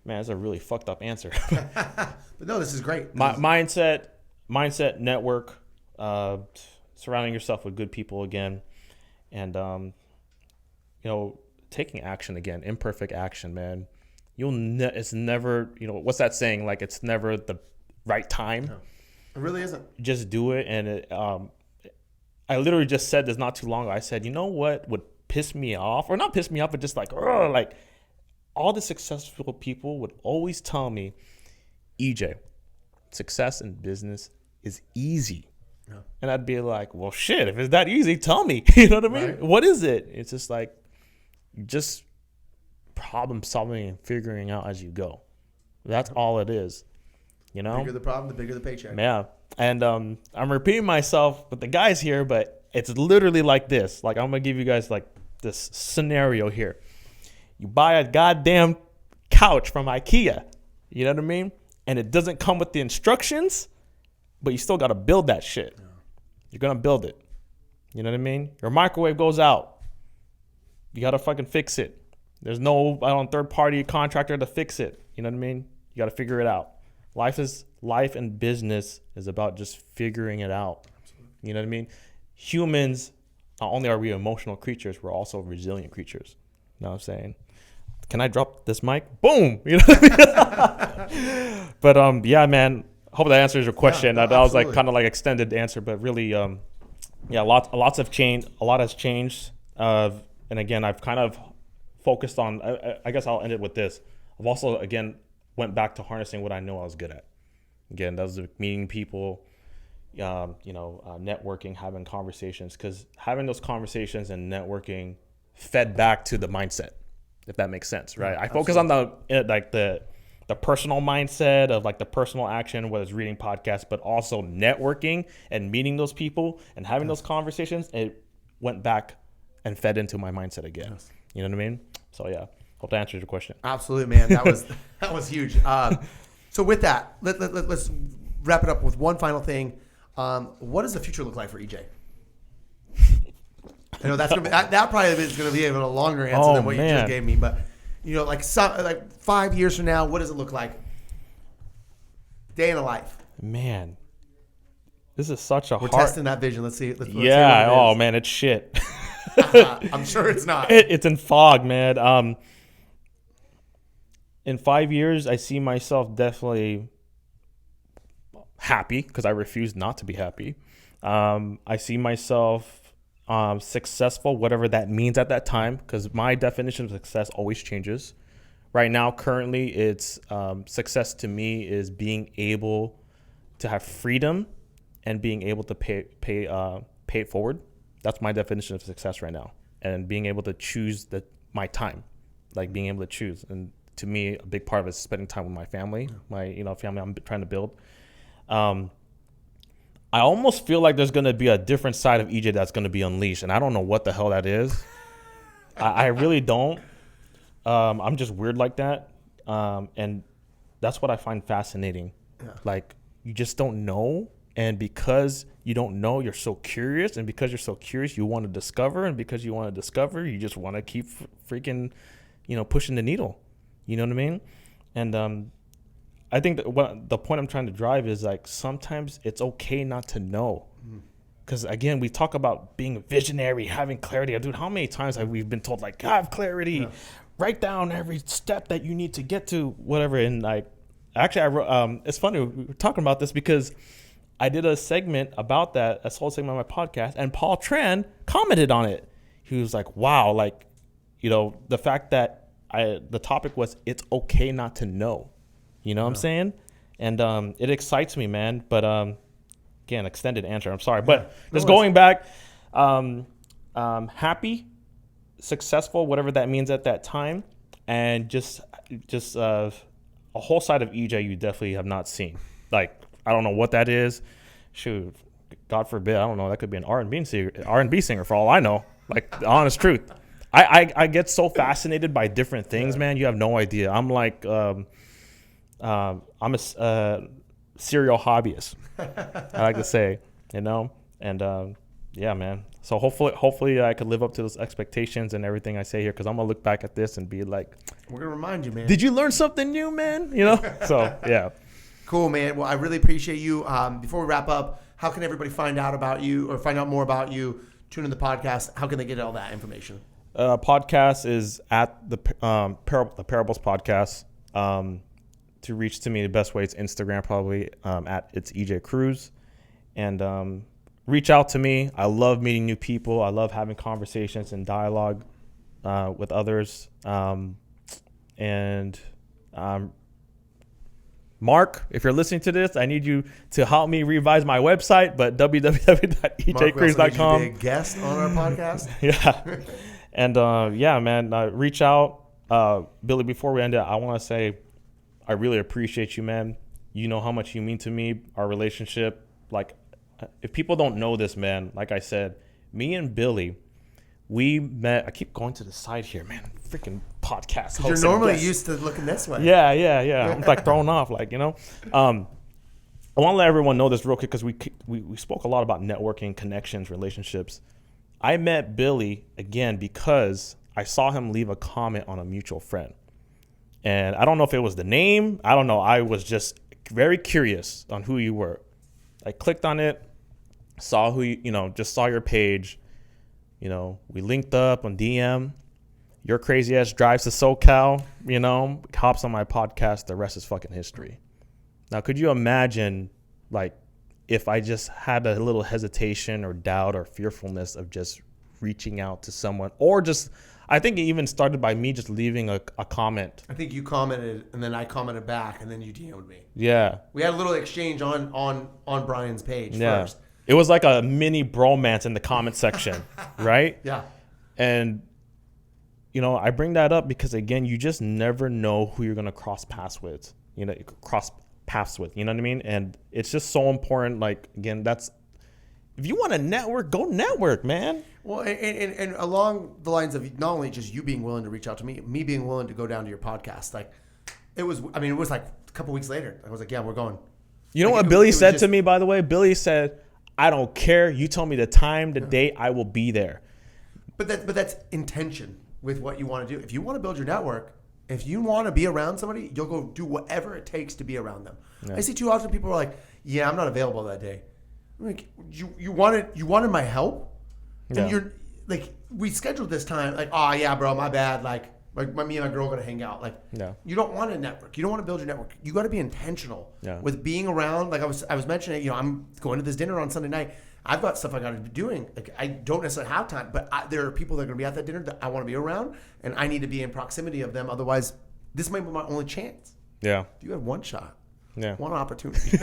Man, that's a really fucked up answer. But no, this is great. Mindset, network, surrounding yourself with good people again, and taking action again, imperfect action, man. It's never, what's that saying? Like, it's never the right time. No, it really isn't. Just do it. And I literally just said this not too long ago. I said, you know what would piss me off, or not piss me off, but just like all the successful people would always tell me, Ejay, success in business is easy. Yeah. And I'd be like, well, shit, if it's that easy, tell me. You know what I mean? Right. What is it? It's just like, just problem solving and figuring out as you go. That's all it is. The bigger the problem, the bigger the paycheck. Yeah. And I'm repeating myself with the guys here, but it's literally like this. Like, I'm going to give you guys like this scenario here. You buy a goddamn couch from IKEA. You know what I mean? And it doesn't come with the instructions, but you still got to build that shit. Yeah. You're going to build it. You know what I mean? Your microwave goes out. You got to fucking fix it. There's no third-party contractor to fix it. You know what I mean? You got to figure it out. Life and business is about just figuring it out. Absolutely. You know what I mean? Humans, not only are we emotional creatures, we're also resilient creatures. You know what I'm saying? Can I drop this mic? Boom! You know what I mean? But yeah, man. Hope that answers your question. Yeah, no, that was like kind of like extended answer, but really, lots have changed. A lot has changed. And again, I've kind of focused on, I guess I'll end it with this. I've also, again, went back to harnessing what I know I was good at. Again, that was meeting people, networking, having conversations, because having those conversations and networking fed back to the mindset, if that makes sense, right? I focus on the personal mindset of like the personal action, whether it's reading podcasts, but also networking and meeting those people and having those conversations. It went back and fed into my mindset again. Yes. You know what I mean? So yeah, hope that answers your question. Absolutely, man. That was huge. So with that, let's wrap it up with one final thing. What does the future look like for EJ? I know that's gonna be, that probably is going to be even a longer answer than what you just gave me, but like 5 years from now, what does it look like? Day in a life. Man, this is such a We're hard. testing that vision. Let's see. Let's see Yeah. what it Oh is. man, it's shit. I'm sure it's not. It's in fog, man. In 5 years, I see myself definitely happy because I refuse not to be happy. I see myself successful, whatever that means at that time, because my definition of success always changes. Right now, currently, it's success to me is being able to have freedom and being able to pay it forward. That's my definition of success right now, and being able to choose my time, like being able to choose. And to me, a big part of it is spending time with my family, my family I'm trying to build. I almost feel like there's going to be a different side of Ejay that's going to be unleashed, and I don't know what the hell that is. I really don't. I'm just weird like that, and that's what I find fascinating. Yeah. Like, you just don't know, and because you don't know, you're so curious, and because you're so curious, you want to discover, and because you want to discover, you just want to keep freaking, pushing the needle. You know what I mean? And I think that the point I'm trying to drive is, like, sometimes it's okay not to know. Because, again, we talk about being a visionary, having clarity. Dude, how many times have we been told, like, have clarity, write down every step that you need to get to whatever. And, like, actually, I wrote, it's funny, we were talking about this because I did a segment about that, a whole segment on my podcast, and Paul Tran commented on it. He was like, wow, like, the fact that the topic was, it's okay not to know. You know what I'm saying? And it excites me, man. But again, extended answer. I'm sorry. But just going back, happy, successful, whatever that means at that time. And just a whole side of Ejay you definitely have not seen. Like, I don't know what that is. Shoot, God forbid. I don't know. That could be an R&B singer for all I know. Like, the honest truth. I get so fascinated by different things, man. You have no idea. I'm like... I'm a serial hobbyist, I like to say, and yeah, man. So hopefully I could live up to those expectations and everything I say here, because I'm gonna look back at this and be like, we're gonna remind you, man. Did you learn something new, man? So yeah. Cool, man. Well, I really appreciate you. Before we wrap up, how can everybody find out about you or find out more about you? Tune in the podcast. How can they get all that information? Podcast is at the Parables Podcast. To reach to me, the best way is Instagram, probably at it's Ejay Cruz, and reach out to me. I love meeting new people. I love having conversations and dialogue with others. And Mark, if you're listening to this, I need you to help me revise my website, but www.ejcruz.com. Be a guest on our podcast. Yeah, and yeah, man, reach out, Billy. Before we end it, I want to say, I really appreciate you, man. You know how much you mean to me, our relationship. Like, if people don't know this, man, like I said, me and Billy, we met. I keep going to the side here, man. Freaking podcast. You're normally used to looking this way. Yeah. I'm like thrown off, like, I want to let everyone know this real quick, because we spoke a lot about networking, connections, relationships. I met Billy, again, because I saw him leave a comment on a mutual friend. And I don't know if it was the name. I don't know. I was just very curious on who you were. I clicked on it, saw who just saw your page. We linked up on DM. Your crazy ass drives to SoCal, hops on my podcast. The rest is fucking history. Now, could you imagine, like, if I just had a little hesitation or doubt or fearfulness of just reaching out to someone, or just... I think it even started by me just leaving a comment. I think you commented, and then I commented back, and then you DM'd me. Yeah. We had a little exchange on Brian's page first. It was like a mini bromance in the comment section, right? Yeah. And, I bring that up because, again, you just never know who you're going to cross paths with. You know what I mean? And it's just so important. Like, again, If you want to network, go network, man. Well, and along the lines of not only just you being willing to reach out to me being willing to go down to your podcast, like it was like a couple weeks later. I was like, yeah, we're going. You know what Billy said to me, by the way? Billy said, I don't care. You tell me the time, the date, I will be there. But that's intention with what you want to do. If you want to build your network, if you want to be around somebody, you'll go do whatever it takes to be around them. Yeah. I see too often people are like, yeah, I'm not available that day. I'm like, you wanted my help? And you're like, we scheduled this time, like, oh yeah, bro, my bad. Like me and my girl gonna hang out. Like, you don't want a network. You don't want to build your network. You got to be intentional with being around. Like I was mentioning, I'm going to this dinner on Sunday night. I've got stuff I got to be doing. Like I don't necessarily have time, but there are people that are going to be at that dinner that I want to be around, and I need to be in proximity of them. Otherwise, this might be my only chance. Yeah. You had one shot. Yeah. One opportunity.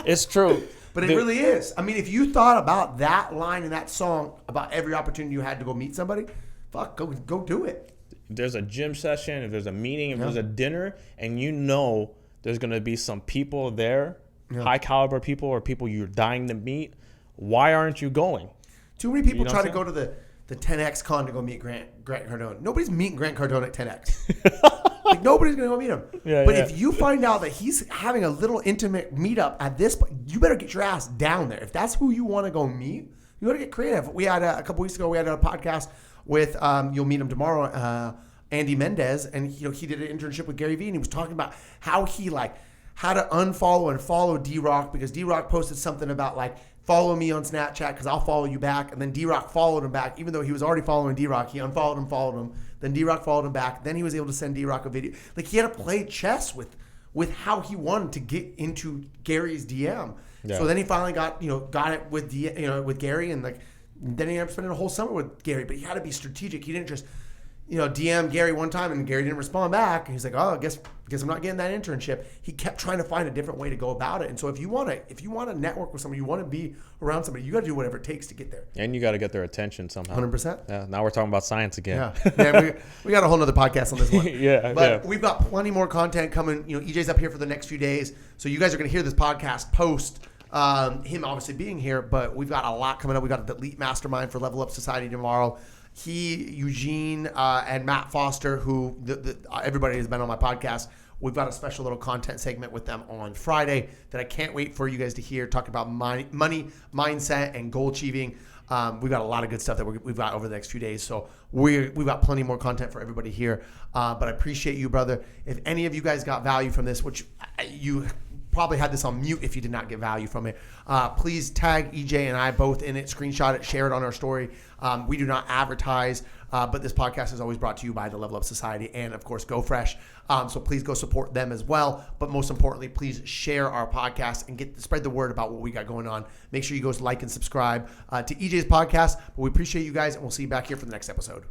It's true. But it really is. I mean, if you thought about that line in that song, about every opportunity you had to go meet somebody, fuck, go do it. If there's a gym session, if there's a meeting, if there's a dinner, and you know there's going to be some people there, high caliber people or people you're dying to meet, why aren't you going? Too many people try to go to the 10X con to go meet Grant Cardone. Nobody's meeting Grant Cardone at 10X. Like nobody's going to go meet him. But if you find out that he's having a little intimate meetup at this point, you better get your ass down there. If that's who you want to go meet, you got to get creative. We had a couple weeks ago, we had a podcast with, you'll meet him tomorrow, Andy Mendez, and he did an internship with Gary Vee, and he was talking about how he how to unfollow and follow D-Rock, because D-Rock posted something about follow me on Snapchat because I'll follow you back, and then D-Rock followed him back, even though he was already following D-Rock. He unfollowed him, followed him, then D-Rock followed him back. Then he was able to send D-Rock a video. He had to play chess with how he wanted to get into Gary's DM. Yeah. So then he finally got it with with Gary, and then he ended up spending a whole summer with Gary. But he had to be strategic. He didn't just DM Gary one time and Gary didn't respond back. And he's like, oh, I guess I'm not getting that internship. He kept trying to find a different way to go about it. And so if you want to network with somebody, you want to be around somebody, you got to do whatever it takes to get there. And you got to get their attention somehow. 100%. Yeah. Now we're talking about science again. Yeah. We got a whole nother podcast on this one. But we've got plenty more content coming. Ejay's up here for the next few days. So you guys are going to hear this podcast post him obviously being here, but we've got a lot coming up. We got the Elite Mastermind for Level Up Society tomorrow. Eugene, and Matt Foster, who everybody has been on my podcast. We've got a special little content segment with them on Friday that I can't wait for you guys to hear, talking about money, mindset, and goal achieving. We've got a lot of good stuff that we've got over the next few days. So we've got plenty more content for everybody here. But I appreciate you, brother. If any of you guys got value from this, which you probably had this on mute if you did not get value from it, please tag EJ and I both in it, screenshot it, share it on our story. We do not advertise, but this podcast is always brought to you by the Level Up Society and, of course, GoFresh. So please go support them as well. But most importantly, please share our podcast and spread the word about what we got going on. Make sure you go like and subscribe to EJ's podcast. But we appreciate you guys, and we'll see you back here for the next episode.